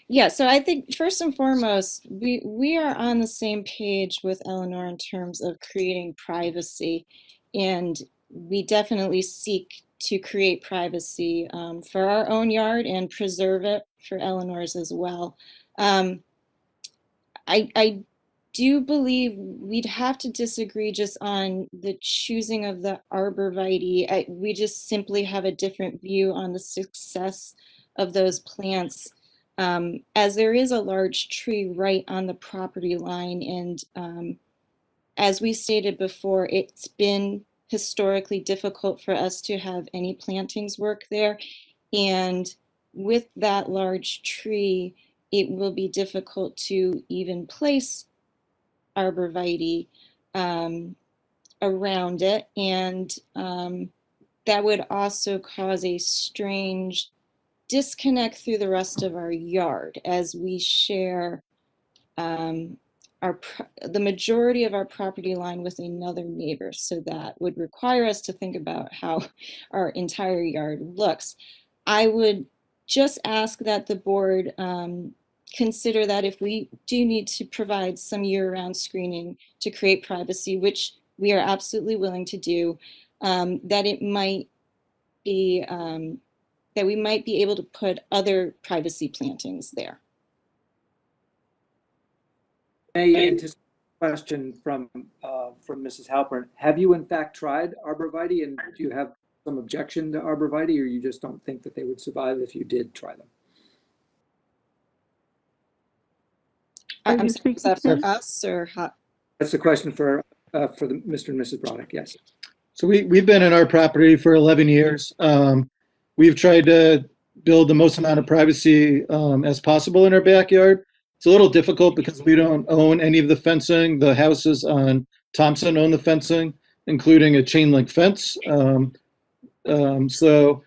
Yeah, so I think first and foremost, we are on the same page with Eleanor in terms of creating privacy, and we definitely seek to create privacy for our own yard and preserve it for Eleanor's as well. I do believe we'd have to disagree just on the choosing of the arborvitae. We just simply have a different view on the success of those plants, as there is a large tree right on the property line. And as we stated before, it's been historically difficult for us to have any plantings work there. And with that large tree, it will be difficult to even place arborvitae around it. And that would also cause a strange disconnect through the rest of our yard as we share the majority of our property line with another neighbor. So that would require us to think about how our entire yard looks. I would just ask that the board consider that if we do need to provide some year-round screening to create privacy, which we are absolutely willing to do, that it might be that we might be able to put other privacy plantings there. A anticipate question from Mrs. Halpern. Have you in fact tried arborvitae, and do you have some objection to arborvitae, or you just don't think that they would survive if you did try them? I'm sorry, is that for us or how? That's a question for the Mr. and Mrs. Braddock, yes. So we've been in our property for 11 years. We've tried to build the most amount of privacy as possible in our backyard. It's a little difficult because we don't own any of the fencing. The houses on Thompson own the fencing, including a chain link fence. So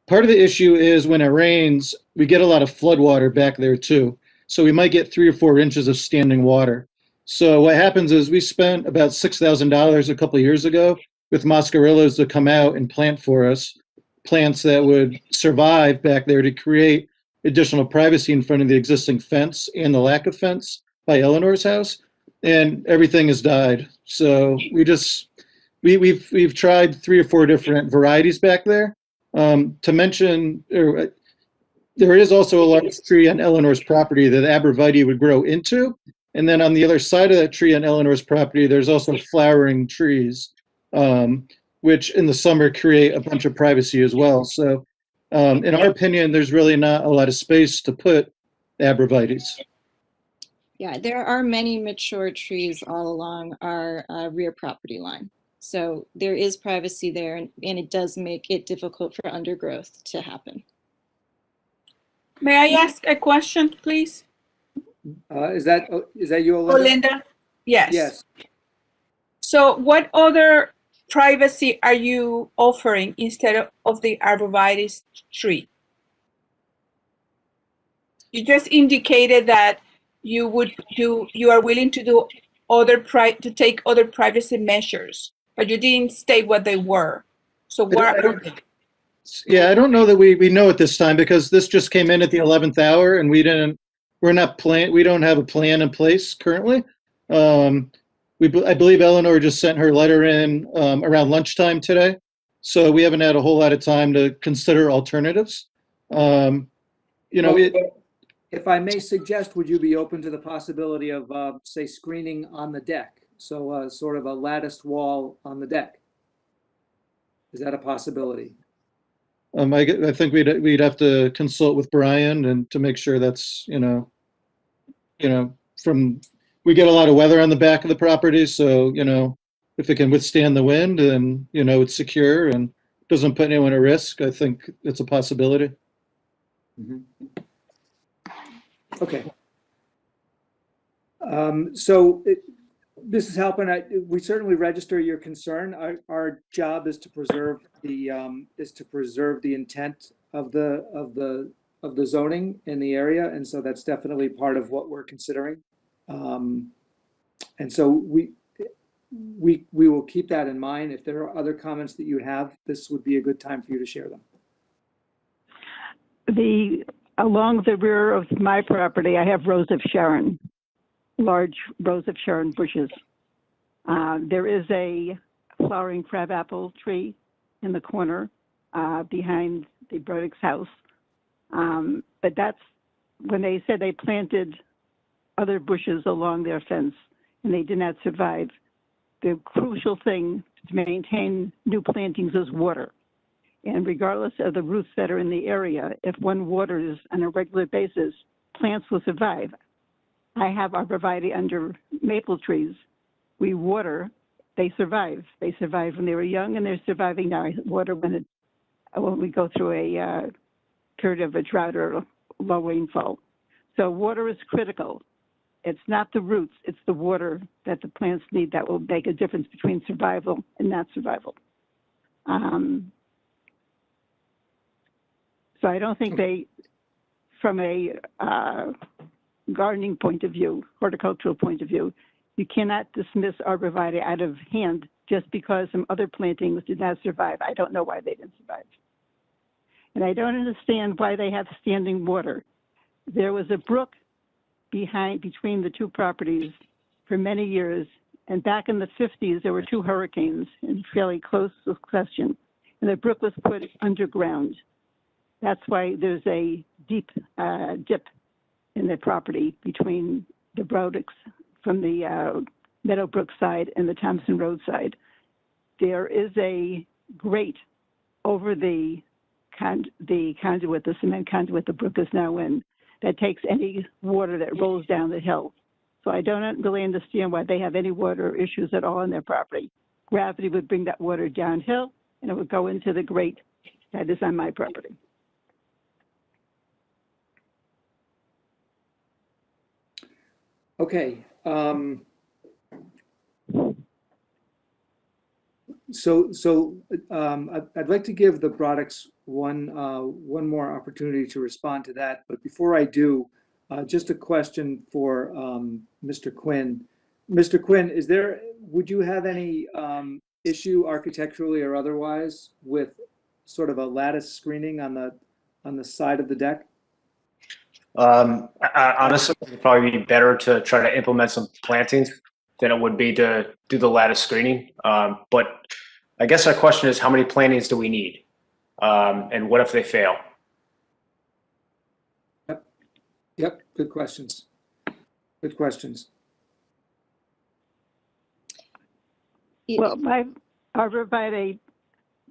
part of the issue is when it rains, we get a lot of flood water back there too. So we might get 3 or 4 inches of standing water. So what happens is we spent about $6,000 a couple of years ago with Moscarillos to come out and plant for us plants that would survive back there to create additional privacy in front of the existing fence and the lack of fence by Eleanor's house, and everything has died. So we've tried 3 or 4 different varieties back there. To mention, there is also a large tree on Eleanor's property that arborvitae would grow into. And then on the other side of that tree on Eleanor's property, there's also flowering trees, which in the summer create a bunch of privacy as well. So in our opinion, there's really not a lot of space to put arborvitaes. Yeah, there are many mature trees all along our rear property line. So there is privacy there, and it does make it difficult for undergrowth to happen. May I ask a question, please? Is that you, Olinda? Olinda? Yes. Yes. So what other privacy are you offering instead of the arborvitae tree? You just indicated that you are willing to do to take other privacy measures, but you didn't state what they were. So what are they? Yeah, I don't know that we know at this time because this just came in at the 11th hour and we don't have a plan in place currently. I believe Eleanor just sent her letter in around lunchtime today. So we haven't had a whole lot of time to consider alternatives. If I may suggest, would you be open to the possibility of, say, screening on the deck? So sort of a latticed wall on the deck. Is that a possibility? I think we'd have to consult with Brian and to make sure that's, we get a lot of weather on the back of the property. So, if it can withstand the wind and, it's secure and doesn't put anyone at risk, I think it's a possibility. Mm-hmm. Okay. So this is helping. We certainly register your concern. Our job is to preserve the intent of the zoning in the area, and so that's definitely part of what we're considering. And so we will keep that in mind. If there are other comments that you have, this would be a good time for you to share them. Along the rear of my property, I have rows of Sharon, large rows of Sharon bushes. There is a flowering crabapple tree in the corner behind the Braddock's house. But that's when they said they planted other bushes along their fence and they did not survive. The crucial thing to maintain new plantings is water. And regardless of the roots that are in the area, if one waters on a regular basis, plants will survive. I have arborvitae under maple trees. We water, they survive. They survived when they were young and they're surviving now. I water when we go through a period of a drought or low rainfall. So water is critical. It's not the roots, it's the water that the plants need that will make a difference between survival and not survival. So I don't think from a gardening point of view, horticultural point of view, you cannot dismiss arborvitae out of hand just because some other plantings did not survive. I don't know why they didn't survive. And I don't understand why they have standing water. There was a brook between the two properties for many years, and back in the 50s, there were two hurricanes in fairly close succession, and the brook was put underground. That's why there's a deep dip in the property between the Braddocks from the Meadowbrook side and the Thompson Road side. There is a grate over the conduit, the cement conduit the brook is now in, that takes any water that rolls down the hill. So I don't really understand why they have any water issues at all on their property. Gravity would bring that water downhill and it would go into the grate that is on my property. Okay. I'd like to give the Braddocks one more opportunity to respond to that. But before I do, just a question for Mr. Quinn. Mr. Quinn, would you have any issue architecturally or otherwise with sort of a lattice screening on the side of the deck? Honestly, it would probably be better to try to implement some plantings than it would be to do the lattice screening. But I guess our question is, how many plantings do we need? And what if they fail? Yep. Good questions. Good questions. Well, my arborvitae,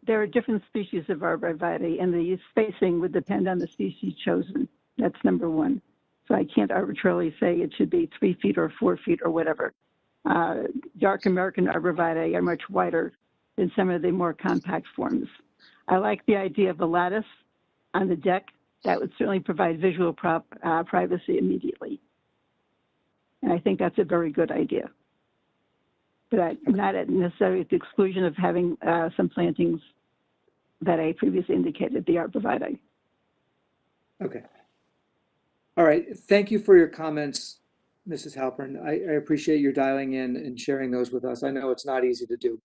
there are different species of arborvitae, and the spacing would depend on the species chosen. That's number one. So I can't arbitrarily say it should be 3 feet or 4 feet or whatever. Dark American arborvitae are much wider than some of the more compact forms. I like the idea of a lattice on the deck. That would certainly provide visual privacy immediately. And I think that's a very good idea. but not at necessarily at the exclusion of having some plantings that I previously indicated they are providing. Okay. All right. Thank you for your comments, Mrs. Halpern. I appreciate your dialing in and sharing those with us. I know it's not easy to do.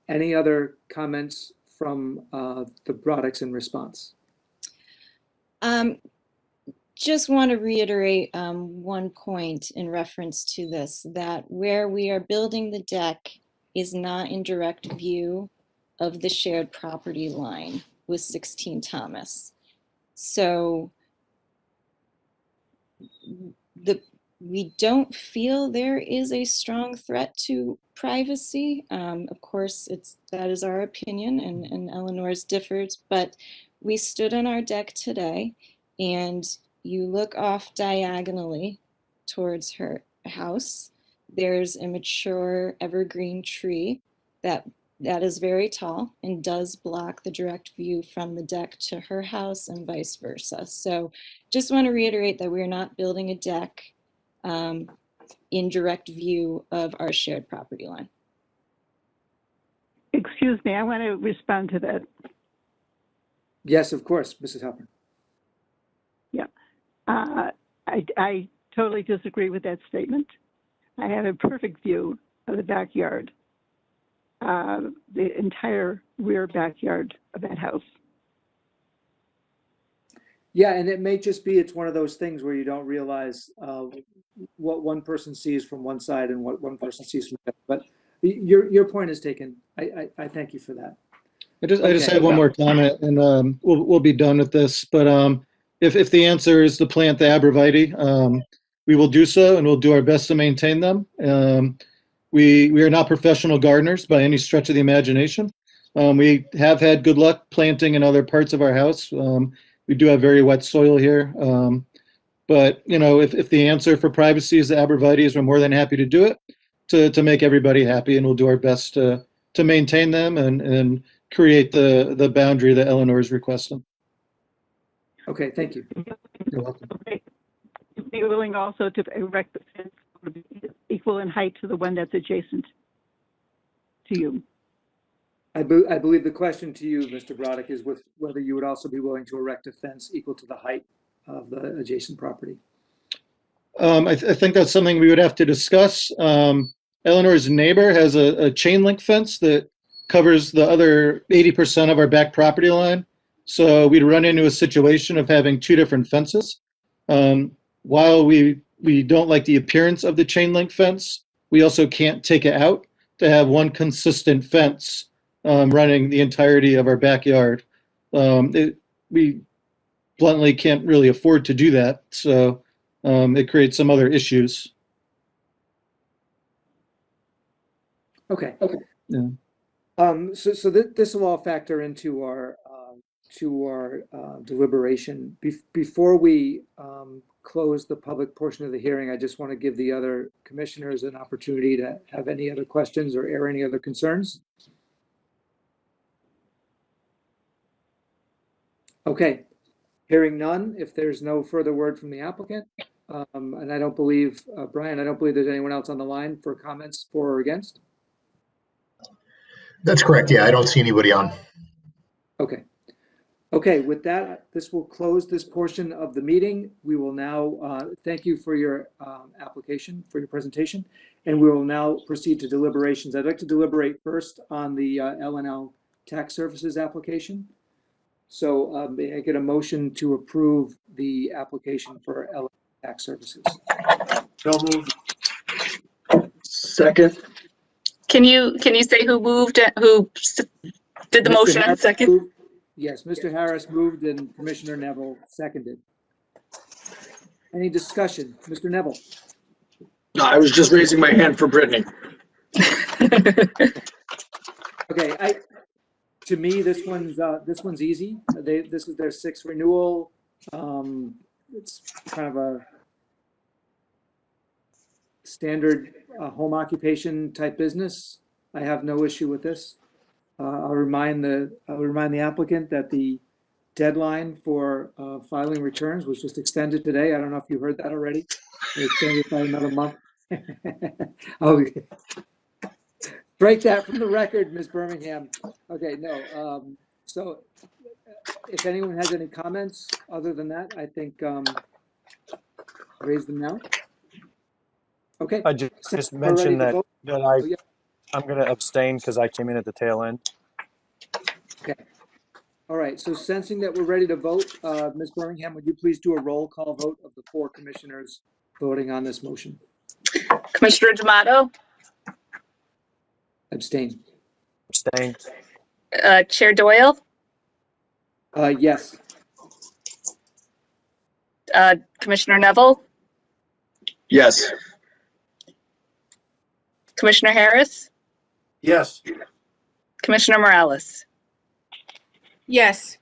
Any other comments from the Braddocks in response? Just want to reiterate one point in reference to this, that where we are building the deck is not in direct view of the shared property line with 16 Thomas. So we don't feel there is a strong threat to privacy. Of course, that is our opinion, and Eleanor's differs, but we stood on our deck today, and you look off diagonally towards her house. There's a mature evergreen tree that is very tall and does block the direct view from the deck to her house and vice versa. So just want to reiterate that we're not building a deck in direct view of our shared property line. Excuse me, I want to respond to that. Yes, of course, Mrs. Halpern. Yeah, I totally disagree with that statement. I have a perfect view of the backyard, the entire rear backyard of that house. Yeah, and it may just be, it's one of those things where you don't realize what one person sees from one side and what one person sees from the other. But your point is taken. I thank you for that. I just have one more comment, and we'll be done with this. But if the answer is to plant the arborvitae, we will do so, and we'll do our best to maintain them. We are not professional gardeners by any stretch of the imagination. We have had good luck planting in other parts of our house. We do have very wet soil here. But you know, if the answer for privacy is the arborvitaes, we're more than happy to do it to make everybody happy, and we'll do our best to maintain them and create the boundary that Eleanor is requesting. Okay, thank you. You're welcome. Be willing also to erect the fence to be equal in height to the one that's adjacent to you. I believe the question to you, Mr. Braddock, is with whether you would also be willing to erect a fence equal to the height of the adjacent property. I think that's something we would have to discuss. Eleanor's neighbor has a chain link fence that covers the other 80% of our back property line. So we'd run into a situation of having two different fences. While we don't like the appearance of the chain link fence, we also can't take it out to have one consistent fence running the entirety of our backyard. We bluntly can't really afford to do that. So it creates some other issues. Okay. Yeah. So this will all factor into our deliberation. Before we close the public portion of the hearing, I just want to give the other commissioners an opportunity to have any other questions or air any other concerns. Okay, hearing none, if there's no further word from the applicant, and I don't believe, Brian, I don't believe there's anyone else on the line for comments for or against. That's correct. Yeah, I don't see anybody on. Okay. Okay, with that, this will close this portion of the meeting. We will now thank you for your application, for your presentation, and we will now proceed to deliberations. I'd like to deliberate first on the L&L Tax Services application. So may I get a motion to approve the application for L&L Tax Services? So moved. Second. Can you say who moved, who did the Mr. motion and Harris second? moved. Yes, Mr. Harris moved and Commissioner Neville seconded. Any discussion? Mr. Neville? No, I was just raising my hand for Brittany. Okay, to me, this one's easy. This is their sixth renewal. It's kind of a standard home occupation type business. I have no issue with this. I'll remind the applicant that the deadline for filing returns was just extended today. I don't know if you heard that already. They extended it by another month. Oh, break that from the record, Ms. Birmingham. Okay, no. So if anyone has any comments other than that, I think raise them now. Okay. I just We're ready mentioned to that vote. that Oh, yeah. I'm going to abstain because I came in at the tail end. Okay. All right. So sensing that we're ready to vote, Ms. Birmingham, would you please do a roll call vote of the 4 commissioners voting on this motion? Commissioner D'Amato, Abstain. Abstain. Chair Doyle, Yes. Commissioner Neville, Yes. Commissioner Harris, Yes. Commissioner Morales. Yes.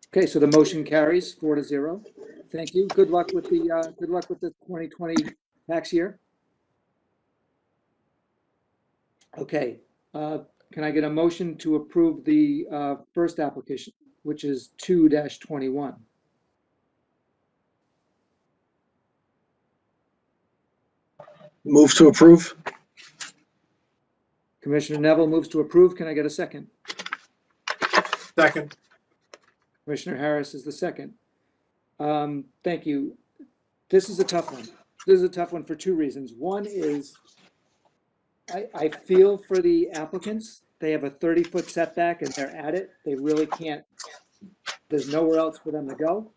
Okay, so the motion carries 4-0. Thank you. Good luck with the 2020 tax year. Okay, can I get a motion to approve the first application, which is 2-21? Move to approve? Commissioner Neville moves to approve. Can I get a second? Second. Commissioner Harris is the second. Thank you. This is a tough one. This is a tough one for 2 reasons. One is I feel for the applicants. They have a 30-foot setback and they're at it. They really can't, there's nowhere else for them to go.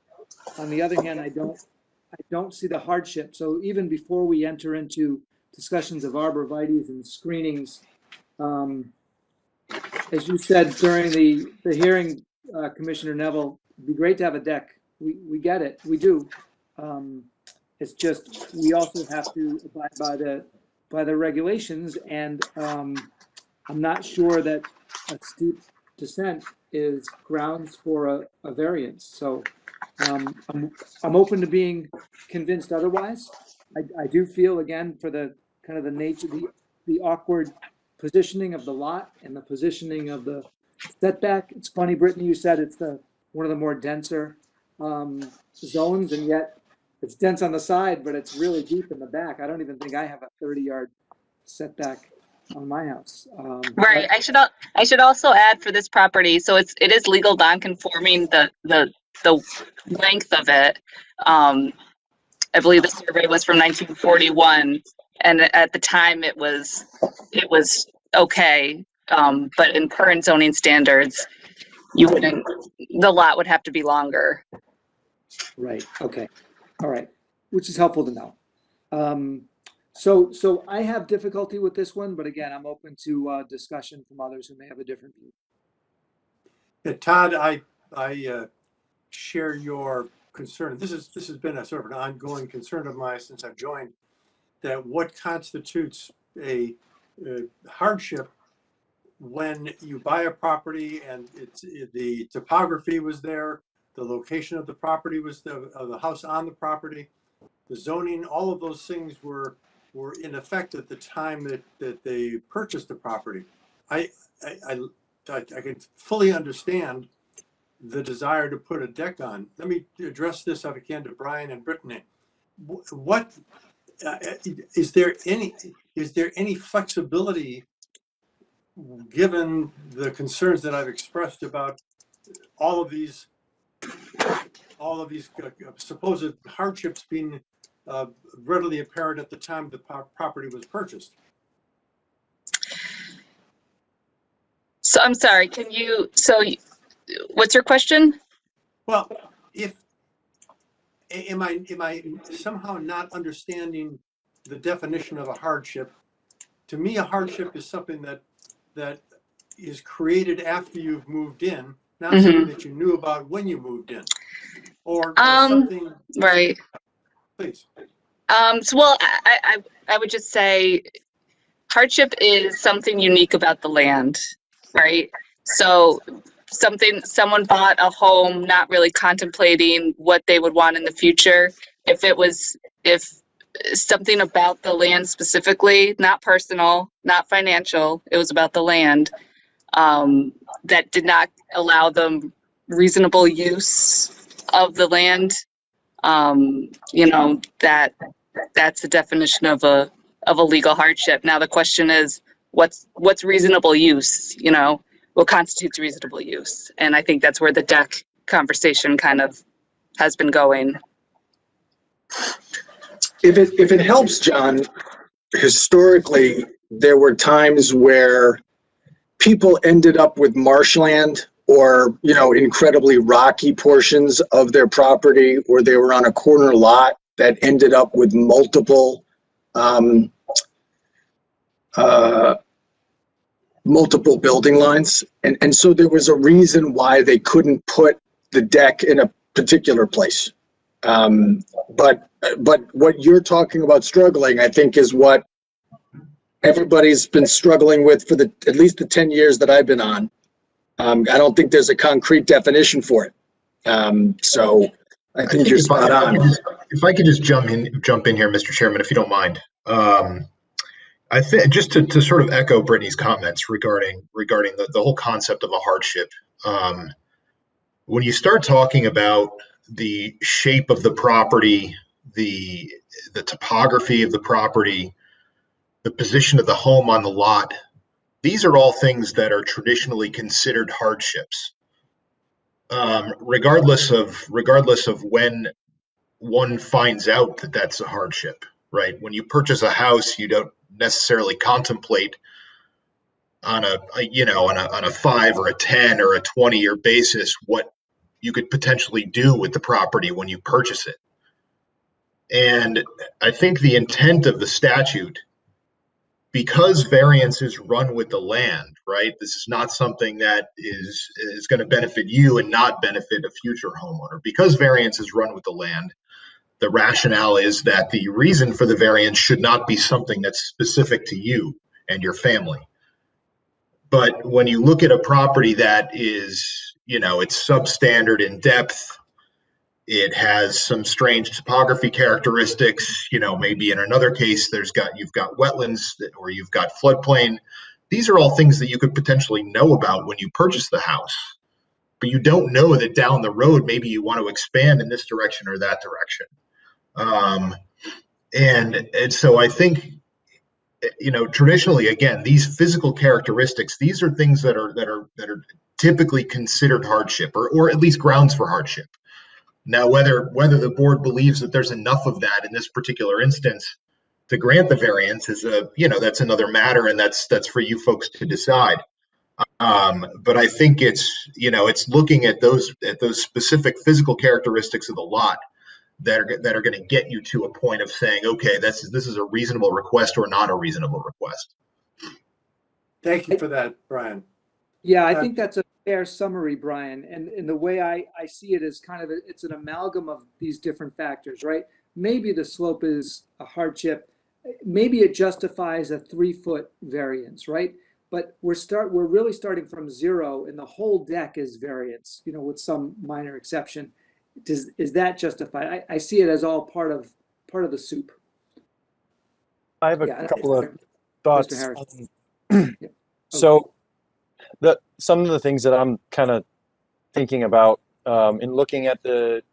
On the other hand, I don't see the hardship. So even before we enter into discussions of arborvitaes and screenings, as you said during the hearing, Commissioner Neville, it'd be great to have a deck. We get it, we do. It's just, we also have to abide by the regulations, and I'm not sure that a steep descent is grounds for a variance. So I'm open to being convinced otherwise. I do feel, again, for the kind of the nature, the awkward positioning of the lot and the positioning of the setback. It's funny, Brittany, you said it's one of the more denser zones, and yet it's dense on the side, but it's really deep in the back. I don't even think I have a 30-yard setback on my house. Right. I should also add for this property, so it is legal non-conforming, the length of it. I believe the survey was from 1941, and at the time it was okay. But in current zoning standards, the lot would have to be longer. Right. Okay. All right. Which is helpful to know. So I have difficulty with this one, but again, I'm open to discussion from others who may have a different view. Yeah, Todd, I share your concern. This has been a sort of an ongoing concern of mine since I've joined, that what constitutes a hardship when you buy a property and the topography was there, the location of the property was of the house on the property, the zoning, all of those things were in effect at the time that they purchased the property. I can fully understand the desire to put a deck on. Let me address this if I can to Brian and Brittany. What is there any flexibility, given the concerns that I've expressed about all of these supposed hardships being readily apparent at the time the property was purchased? So I'm sorry, what's your question? Well, am I somehow not understanding the definition of a hardship? To me, a hardship is something that is created after you've moved in, not something that you knew about when you moved in, or something. Right. Please. Well, I would just say hardship is something unique about the land, right? So someone bought a home not really contemplating what they would want in the future. If something about the land specifically, not personal, not financial, it was about the land, that did not allow them reasonable use of the land, that that's the definition of a legal hardship. Now the question is, what's reasonable use? You know, what constitutes reasonable use? And I think that's where the deck conversation kind of has been going. If it helps, John, historically, there were times where people ended up with marshland or, you know, incredibly rocky portions of their property, or they were on a corner lot that ended up with multiple multiple building lines. And so there was a reason why they couldn't put the deck in a particular place. But what you're talking about struggling, I think, is what everybody's been struggling with for at least the 10 years that I've been on. I don't think there's a concrete definition for it. So I think you're spot on. If I could just jump in here, Mr. Chairman, if you don't mind. I think just to sort of echo Brittany's comments regarding the whole concept of a hardship. When you start talking about the shape of the property, the topography of the property, the position of the home on the lot, these are all things that are traditionally considered hardships. Regardless of when one finds out that that's a hardship, right? When you purchase a house, you don't necessarily contemplate on a 5 or a 10 or a 20-year basis what you could potentially do with the property when you purchase it. And I think the intent of the statute, because variance is run with the land, right? This is not something that is going to benefit you and not benefit a future homeowner. Because variance is run with the land, the rationale is that the reason for the variance should not be something that's specific to you and your family. But when you look at a property that is, it's substandard in depth, it has some strange topography characteristics, maybe in another case, you've got wetlands or you've got floodplain. These are all things that you could potentially know about when you purchase the house, but you don't know that down the road, maybe you want to expand in this direction or that direction. And so I think, traditionally, again, these physical characteristics, these are things that are typically considered hardship or at least grounds for hardship. Now, whether the board believes that there's enough of that in this particular instance to grant the variance is that's another matter, and that's for you folks to decide. But I think it's looking at those specific physical characteristics of the lot that are going to get you to a point of saying, okay, this is a reasonable request or not a reasonable request. Thank you for that, Brian. Yeah, I think that's a fair summary, Brian. And the way I see it is kind of it's an amalgam of these different factors, right? Maybe the slope is a hardship. Maybe it justifies a 3-foot variance, right? But we're really starting from zero, and the whole deck is variance, with some minor exception. Is that justified? I see it as all part of the soup. I have a couple of thoughts. Mr. Harris. Yeah. So some of the things that I'm kind of thinking about in looking at the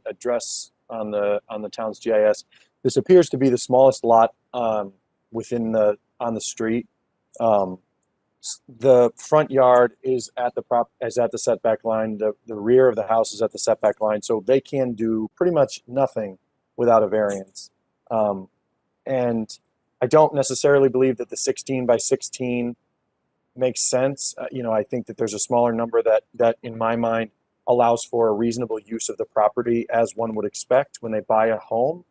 address on the town's GIS, this appears to be the smallest lot on the street. The front yard is at the setback line. The rear of the house is at the setback line, so they can do pretty much nothing without a variance. And I don't necessarily believe that the 16 by 16 makes sense. I think that there's a smaller number that in my mind allows for a reasonable use of the property as one would expect when they buy a home,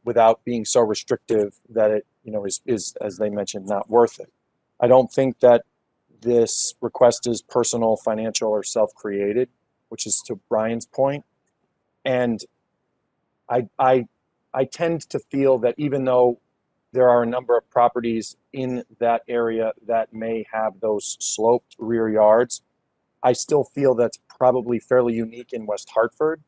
without being so restrictive that it is, as they mentioned, not worth it. I don't think that this request is personal, financial, or self-created, which is to Brian's point. And I tend to feel that even though there are a number of properties in that area that may have those sloped rear yards, I still feel that's probably fairly unique in West Hartford.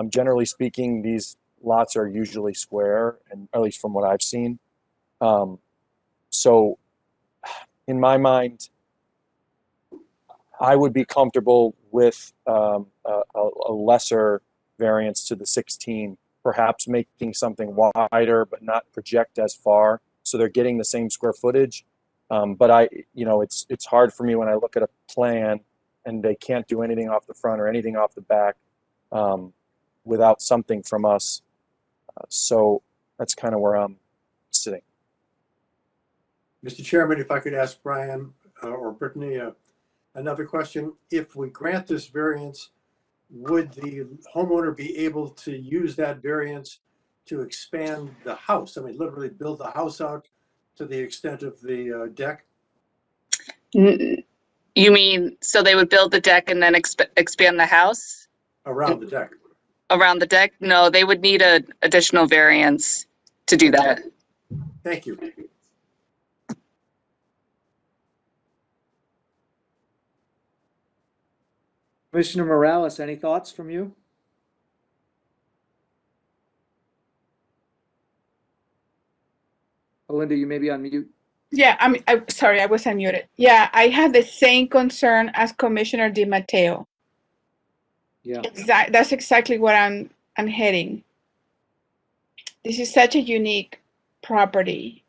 Generally speaking, these lots are usually square, and at least from what I've seen. So in my mind, I would be comfortable with a lesser variance to the 16 perhaps making something wider but not project as far, so they're getting the same square footage. But it's hard for me when I look at a plan and they can't do anything off the front or anything off the back without something from us. So that's kind of where I'm sitting. Mr. Chairman, if I could ask Brian or Brittany another question. If we grant this variance, would the homeowner be able to use that variance to expand the house? I mean, literally build the house out to the extent of the deck? You mean, so they would build the deck and then expand the house? Around the deck. Around the deck? No, they would need an additional variance to do that. Thank you. Commissioner Morales, any thoughts from you? Linda, you may be on mute. Yeah, I'm sorry, I was unmuted. Yeah, I have the same concern as Commissioner Di Matteo. Yeah. That's exactly what I'm heading. This is such a unique property.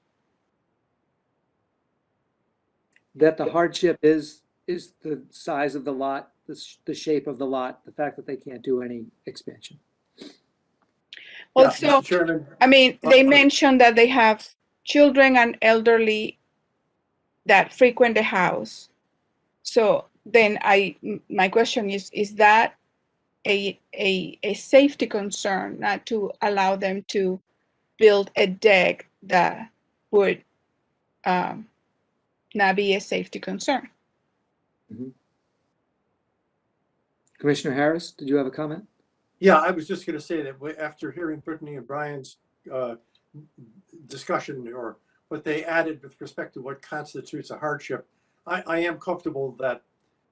That the hardship is the size of the lot, the shape of the lot, the fact that they can't do any expansion. Well, Yeah, so, Mr. Chairman. I mean, they mentioned that they have children and elderly that frequent the house. So then my question is that a safety concern not to allow them to build a deck that would not be a safety concern? Mm-hmm. Commissioner Harris, did you have a comment? Yeah, I was just going to say that after hearing Brittany and Brian's discussion or what they added with respect to what constitutes a hardship, I am comfortable that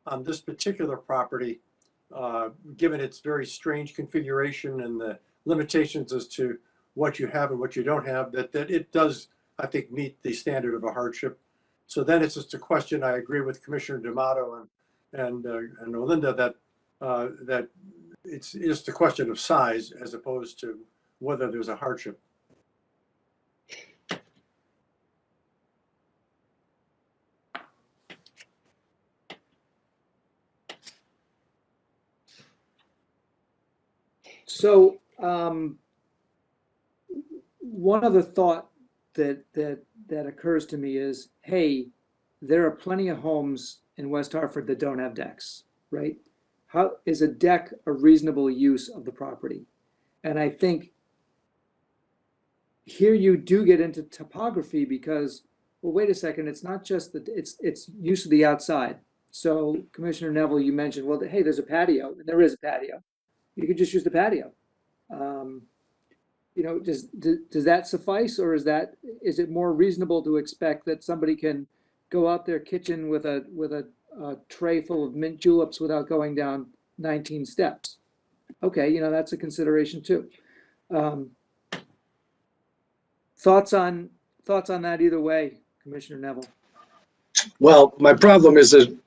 on this particular property, given its very strange configuration and the limitations as to what you have and what you don't have, that it does, I think, meet the standard of a hardship. So then it's just a question. I agree with Commissioner D'Amato and Olinda that it's just a question of size as opposed to whether there's a hardship. So one other thought that occurs to me is, hey, there are plenty of homes in West Hartford that don't have decks, right? How is a deck a reasonable use of the property? And I think here you do get into topography because, well, wait a second, it's not just that it's use of the outside. So Commissioner Neville, you mentioned, well, hey, there's a patio, and there is a patio. You could just use the patio. Does that suffice, or is it more reasonable to expect that somebody can go out their kitchen with a tray full of mint juleps without going down 19 steps? Okay, that's a consideration too. Thoughts on that either way, Commissioner Neville? Well, my problem is that,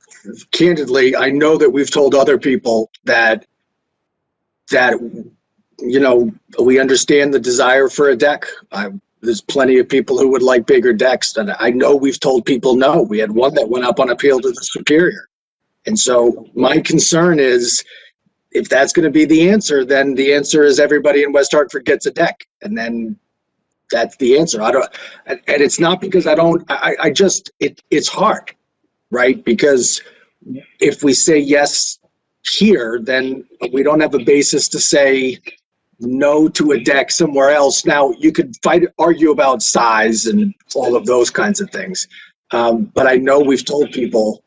candidly, I know that we've told other people that we understand the desire for a deck. There's plenty of people who would like bigger decks, and I know we've told people no. We had one that went up on appeal to the Superior. And so my concern is, if that's going to be the answer, then the answer is everybody in West Hartford gets a deck. And then that's the answer. And it's not because it's hard, right? Because if we say yes here, then we don't have a basis to say no to a deck somewhere else. Now, you could argue about size and all of those kinds of things. But I know we've told people,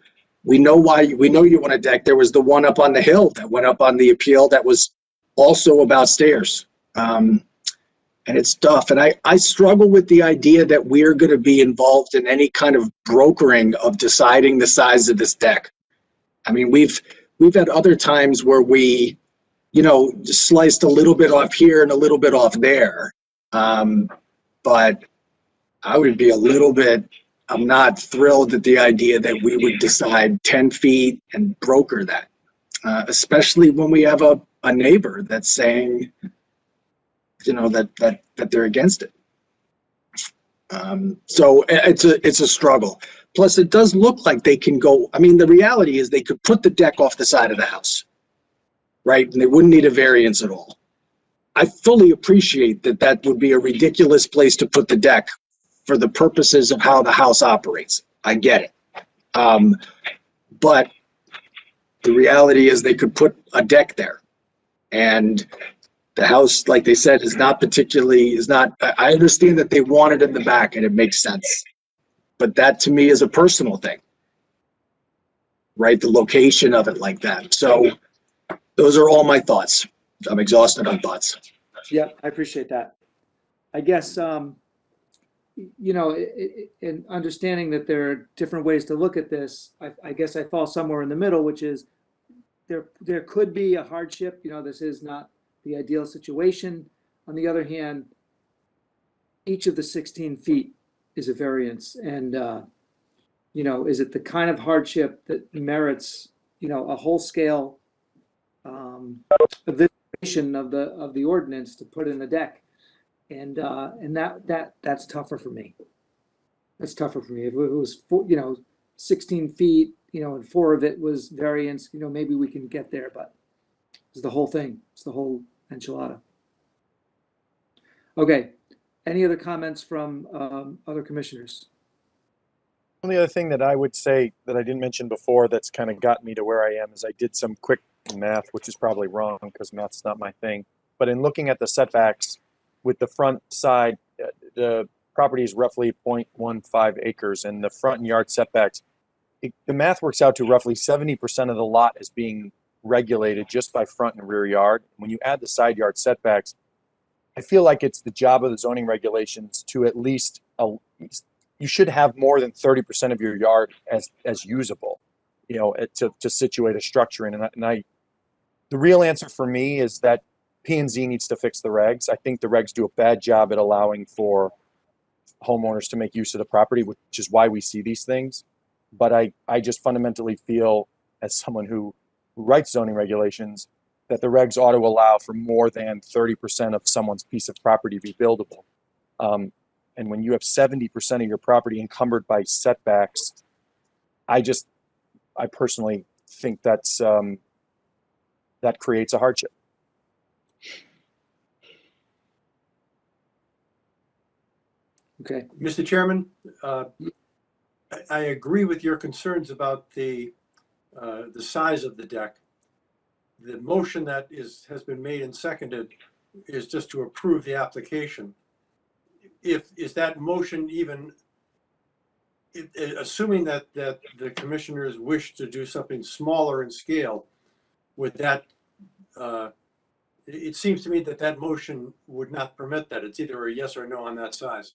we know you want a deck. There was the one up on the hill that went up on the appeal that was also about stairs. And it's tough. And I struggle with the idea that we're going to be involved in any kind of brokering of deciding the size of this deck. I mean, we've had other times where we, just sliced a little bit off here and a little bit off there. But I would be I'm not thrilled at the idea that we would decide 10 feet and broker that, especially when we have a neighbor that's saying, that they're against it. So it's a struggle. Plus, it does look like they can go. I mean, the reality is they could put the deck off the side of the house, right? And they wouldn't need a variance at all. I fully appreciate that that would be a ridiculous place to put the deck for the purposes of how the house operates. I get it. But the reality is they could put a deck there. And the house, like they said, I understand that they want it in the back and it makes sense. But that to me is a personal thing, right? The location of it like that. So those are all my thoughts. I'm exhausted on thoughts. Yeah, I appreciate that. I guess, in understanding that there are different ways to look at this, I guess I fall somewhere in the middle, which is there could be a hardship. This is not the ideal situation. On the other hand, each of the 16 feet is a variance. And, is it the kind of hardship that merits, a whole scale evaluation of the ordinance to put in the deck? And that's tougher for me. That's tougher for me. If it was 16 feet, and 4 of it was variance, maybe we can get there, but it's the whole thing. It's the whole enchilada. Okay. Any other comments from other commissioners? The only other thing that I would say that I didn't mention before that's kind of got me to where I am is I did some quick math, which is probably wrong because math's not my thing. But in looking at the setbacks with the front side, the property is roughly 0.15 acres, and the front and yard setbacks, the math works out to roughly 70% of the lot is being regulated just by front and rear yard. When you add the side yard setbacks, I feel like it's the job of the zoning regulations to at least you should have more than 30% of your yard as usable, to situate a structure in. And the real answer for me is that P&Z needs to fix the regs. I think the regs do a bad job at allowing for homeowners to make use of the property, which is why we see these things. But I just fundamentally feel, as someone who writes zoning regulations, that the regs ought to allow for more than 30% of someone's piece of property to be buildable. And when you have 70% of your property encumbered by setbacks, I personally think that creates a hardship. Okay. Mr. Chairman, I agree with your concerns about the size of the deck. The motion that has been made and seconded is just to approve the application. Is that motion even, assuming that the commissioners wish to do something smaller in scale, would that, it seems to me that motion would not permit that. It's either a yes or no on that size.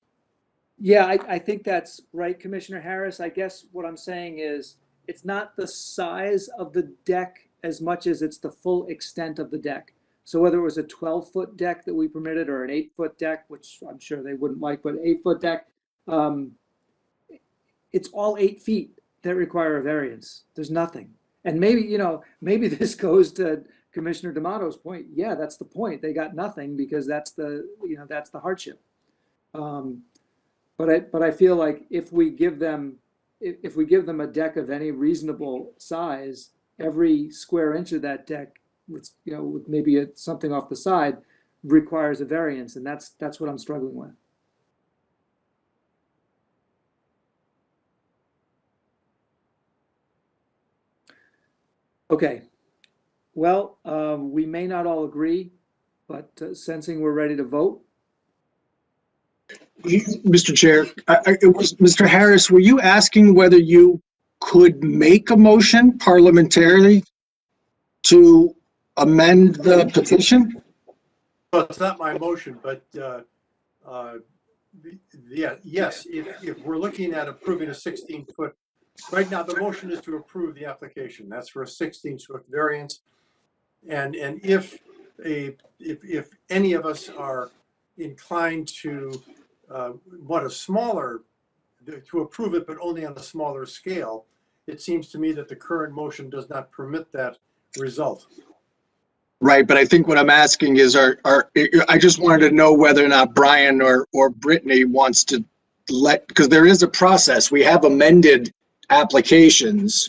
Yeah, I think that's right, Commissioner Harris. I guess what I'm saying is it's not the size of the deck as much as it's the full extent of the deck. So whether it was a 12-foot deck that we permitted or an 8-foot deck, which I'm sure they wouldn't like, but 8-foot deck, it's all 8 feet that require a variance. There's nothing. And maybe this goes to Commissioner D'Amato's point. Yeah, that's the point. They got nothing because that's the hardship. But I feel like if we give them a deck of any reasonable size, every square inch of that deck, with maybe something off the side, requires a variance, and that's what I'm struggling with. Okay. Well, we may not all agree, but sensing we're ready to vote. Mr. Chair, it was Mr. Harris, were you asking whether you could make a motion parliamentarily to amend the petition? Well, it's not my motion, but yes, if we're looking at approving a 16-foot, right now the motion is to approve the application. That's for a 16-foot variance. And if any of us are inclined to want a smaller, to approve it, but only on a smaller scale, it seems to me that the current motion does not permit that result. Right, but I think what I'm asking is, I just wanted to know whether or not Brian or Brittany wants to because there is a process. We have amended applications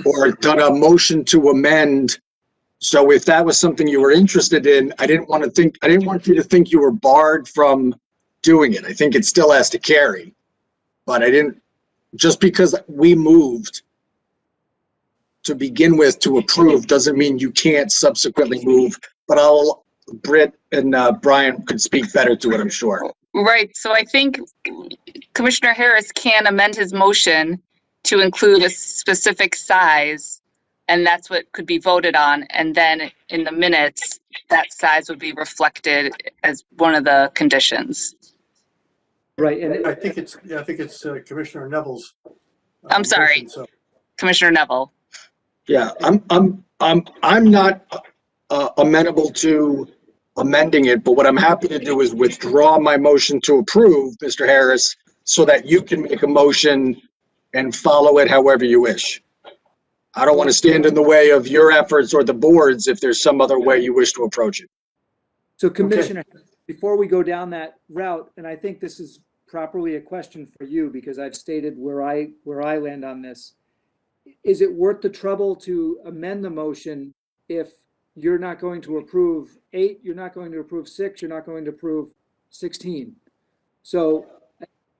or done a motion to amend. So if that was something you were interested in, I didn't want you to think you were barred from doing it. I think it still has to carry. But just because we moved to begin with to approve doesn't mean you can't subsequently move. But Britt and Brian could speak better to it, I'm sure. Right. So I think Commissioner Harris can amend his motion to include a specific size, and that's what could be voted on. And then in the minutes, that size would be reflected as one of the conditions. Right. And I think it's Commissioner Neville's. I'm sorry, motion, so. Commissioner Neville. Yeah, I'm not amenable to amending it, but what I'm happy to do is withdraw my motion to approve, Mr. Harris, so that you can make a motion and follow it however you wish. I don't want to stand in the way of your efforts or the board's if there's some other way you wish to approach it. so Commissioner, before we go down that route, and I think this is properly a question for you because I've stated where I land on this. Is it worth the trouble to amend the motion if you're not going to approve 8, you're not going to approve 6, you're not going to approve 16? So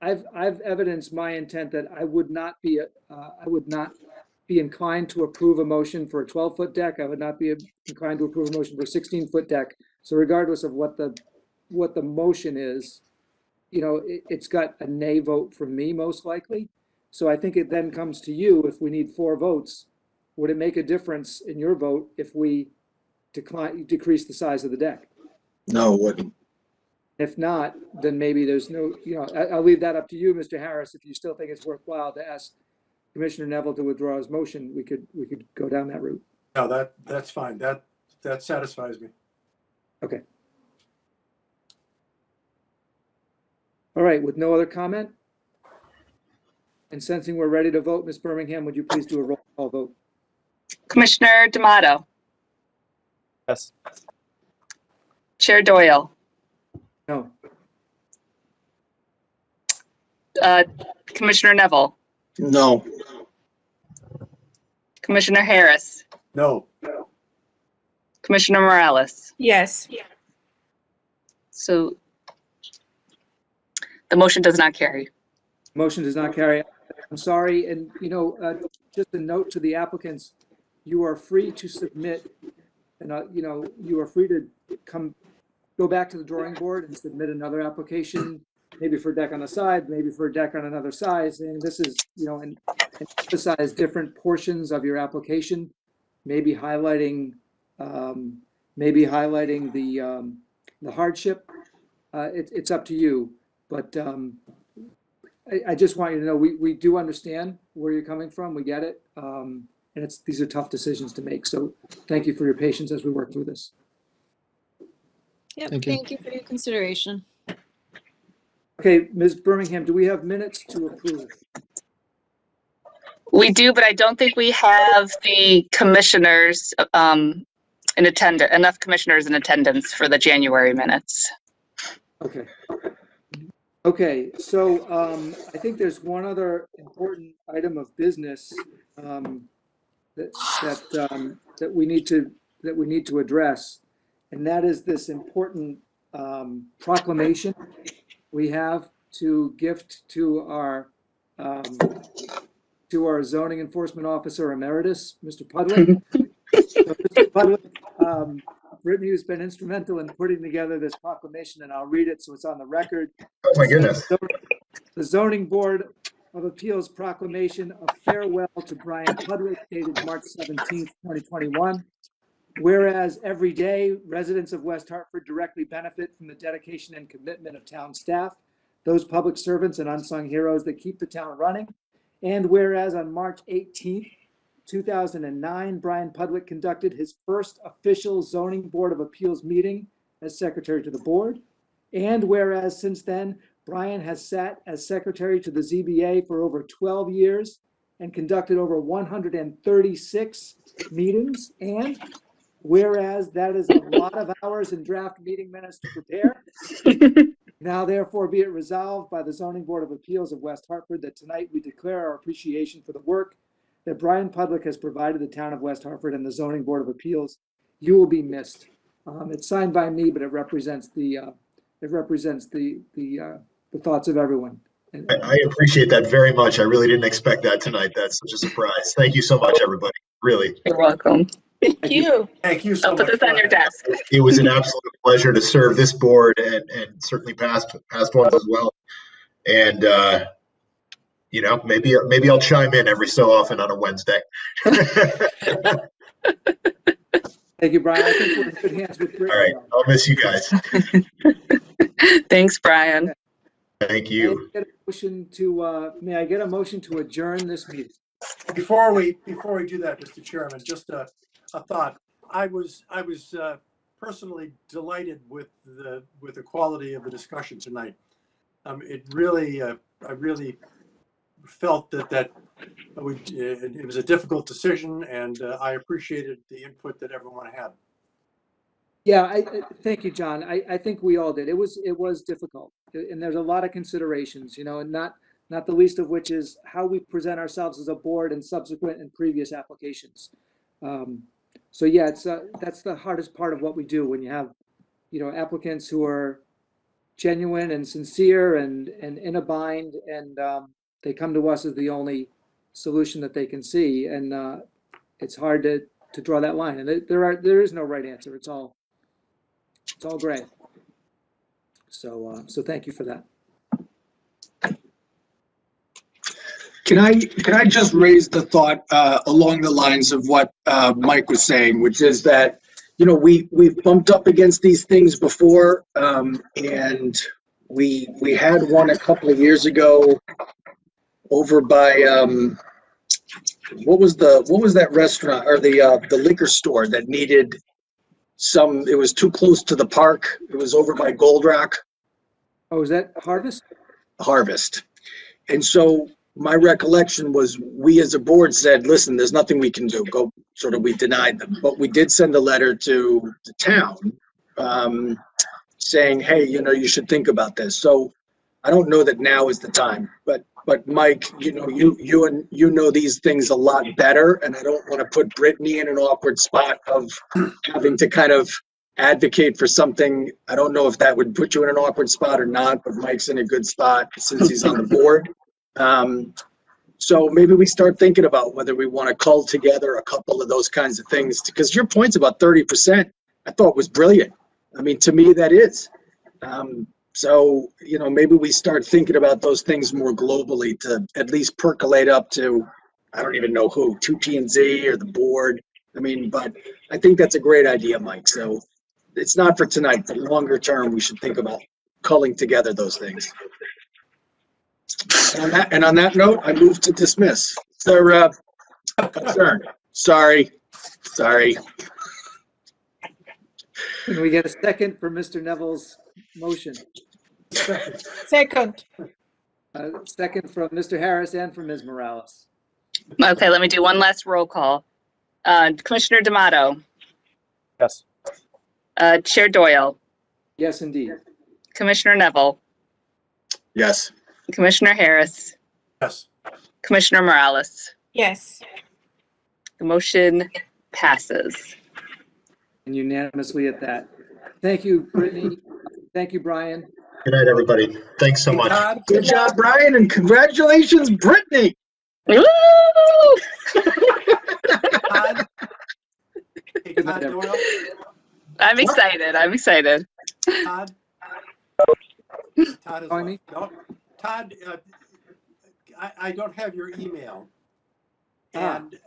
I've evidenced my intent that I would not be inclined to approve a motion for a 12-foot deck. I would not be inclined to approve a motion for a 16-foot deck. So regardless of what the motion is, you know, it's got a nay vote from me most likely. So I think it then comes to you if we need 4 votes. Would it make a difference in your vote if we decrease the size of the deck? No, it wouldn't. If not, then maybe there's no, you know, I'll leave that up to you, Mr. Harris. If you still think it's worthwhile to ask Commissioner Neville to withdraw his motion, we could go down that route. No, that's fine. That satisfies me. Okay. All right, with no other comment? And sensing we're ready to vote, Ms. Birmingham, would you please do a roll call vote? Commissioner D'Amato. Yes. Chair Doyle. No. Commissioner Neville. No. Commissioner Harris. No. Commissioner Morales. Yes. So the motion does not carry. Motion does not carry. I'm sorry, and you know, just a note to the applicants, you are free to submit, and you know, you are free to go back to the drawing board and submit another application, maybe for a deck on the side, maybe for a deck on another size. And this is, you know, and emphasize different portions of your application, maybe highlighting the hardship. It's up to you, but I just want you to know we do understand where you're coming from. We get it. And these are tough decisions to make. So thank you for your patience as we work through this. Yep, Thank you. thank you for your consideration. Okay, Ms. Birmingham, do we have minutes to approve? We do, but I don't think we have the commissioners in attendance, enough commissioners in attendance for the January minutes. Okay. Okay, so I think there's one other important item of business that we need to address, and that is this important proclamation we have to gift to our zoning enforcement officer emeritus, Mr. Pudlick. So, Mr. Pudlick, Brittany has been instrumental in putting together this proclamation, and I'll read it so it's on the record. Oh my goodness. The Zoning Board of Appeals proclamation of farewell to Brian Pudlick dated March 17th, 2021. Whereas every day, residents of West Hartford directly benefit from the dedication and commitment of town staff, those public servants and unsung heroes that keep the town running. And whereas on March 18th, 2009, Brian Pudlick conducted his first official Zoning Board of Appeals meeting as secretary to the board. And whereas since then, Brian has sat as secretary to the ZBA for over 12 years and conducted over 136 meetings. And Whereas that is a lot of hours in draft meeting minutes to prepare. Now therefore be it resolved by the Zoning Board of Appeals of West Hartford that tonight we declare our appreciation for the work that Brian Pudlick has provided the town of West Hartford and the Zoning Board of Appeals. You will be missed. It's signed by me, but it represents the thoughts of everyone. I appreciate that very much. I really didn't expect that tonight. That's such a surprise. Thank you so much, everybody. Really. You're welcome. Thank you. Thank you so I'll much. put this on your desk. It was an absolute pleasure to serve this board and certainly past ones as well. And you know, maybe I'll chime in every so often on a Wednesday. Thank you, Brian. I think we're in good hands with Brittany. All right, I'll miss you guys. Thanks, Brian. Thank you. May I get a motion to adjourn this meeting? Before we do that, Mr. Chairman, just a thought. I was personally delighted with the quality of the discussion tonight. It really, I really felt that it was a difficult decision, and I appreciated the input that everyone had. Yeah, thank you, John. I think we all did. It was difficult, and there's a lot of considerations, you know, and not the least of which is how we present ourselves as a board in subsequent and previous applications. So yeah, that's the hardest part of what we do when you have, you know, applicants who are genuine and sincere and in a bind, and they come to us as the only solution that they can see, and it's hard to draw that line. And there is no right answer. It's all gray. So thank you for that. Can I just raise the thought along the lines of what Mike was saying, which is that, you know, we've bumped up against these things before, and we had one a couple of years ago over by what was that restaurant or the liquor store that needed some? It was too close to the park. It was over by Gold Rock. Oh, is that Harvest? Harvest. And so my recollection was we as a board said, listen, there's nothing we can do. Go, sort of, we denied them. But we did send a letter to the town saying, hey, you know, you should think about this. So I don't know that now is the time, but Mike, you know, you know these things a lot better, and I don't want to put Brittany in an awkward spot of having to kind of advocate for something. I don't know if that would put you in an awkward spot or not, but Mike's in a good spot since he's on the board. So maybe we start thinking about whether we want to cull together a couple of those kinds of things, because your point's about 30%, I thought was brilliant. I mean, to me, that is. So, you know, maybe we start thinking about those things more globally to at least percolate up to, I don't even know who, 2P&Z or the board. I mean, but I think that's a great idea, Mike. So it's not for tonight, but longer term, we should think about culling together those things. And on that note, I move to dismiss. So, concern. Sorry. Can we get a second for Mr. Neville's motion? Second. Second from Mr. Harris and from Ms. Morales. Okay, let me do one last roll call. Commissioner D'Amato. Yes. Chair Doyle. Yes, indeed. Commissioner Neville. Yes. Commissioner Harris. Yes. Commissioner Morales. Yes. The motion passes. And unanimously at that. Thank you, Brittany. Thank you, Brian. Good night, everybody. Thanks so much. Good job, Brian, and congratulations, Brittany. Woo! Todd? Hey, Todd Doyle? I'm excited. Todd? Todd is Calling me? no. Todd, I don't have your email. And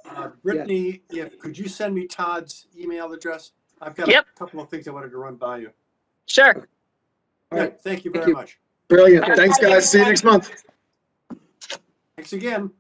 Brittany, could you send me Todd's email address? I've got a couple of things I wanted to run by you. Sure. All right. Thank you very much. Brilliant. Thanks, guys. See you next month. Thanks again.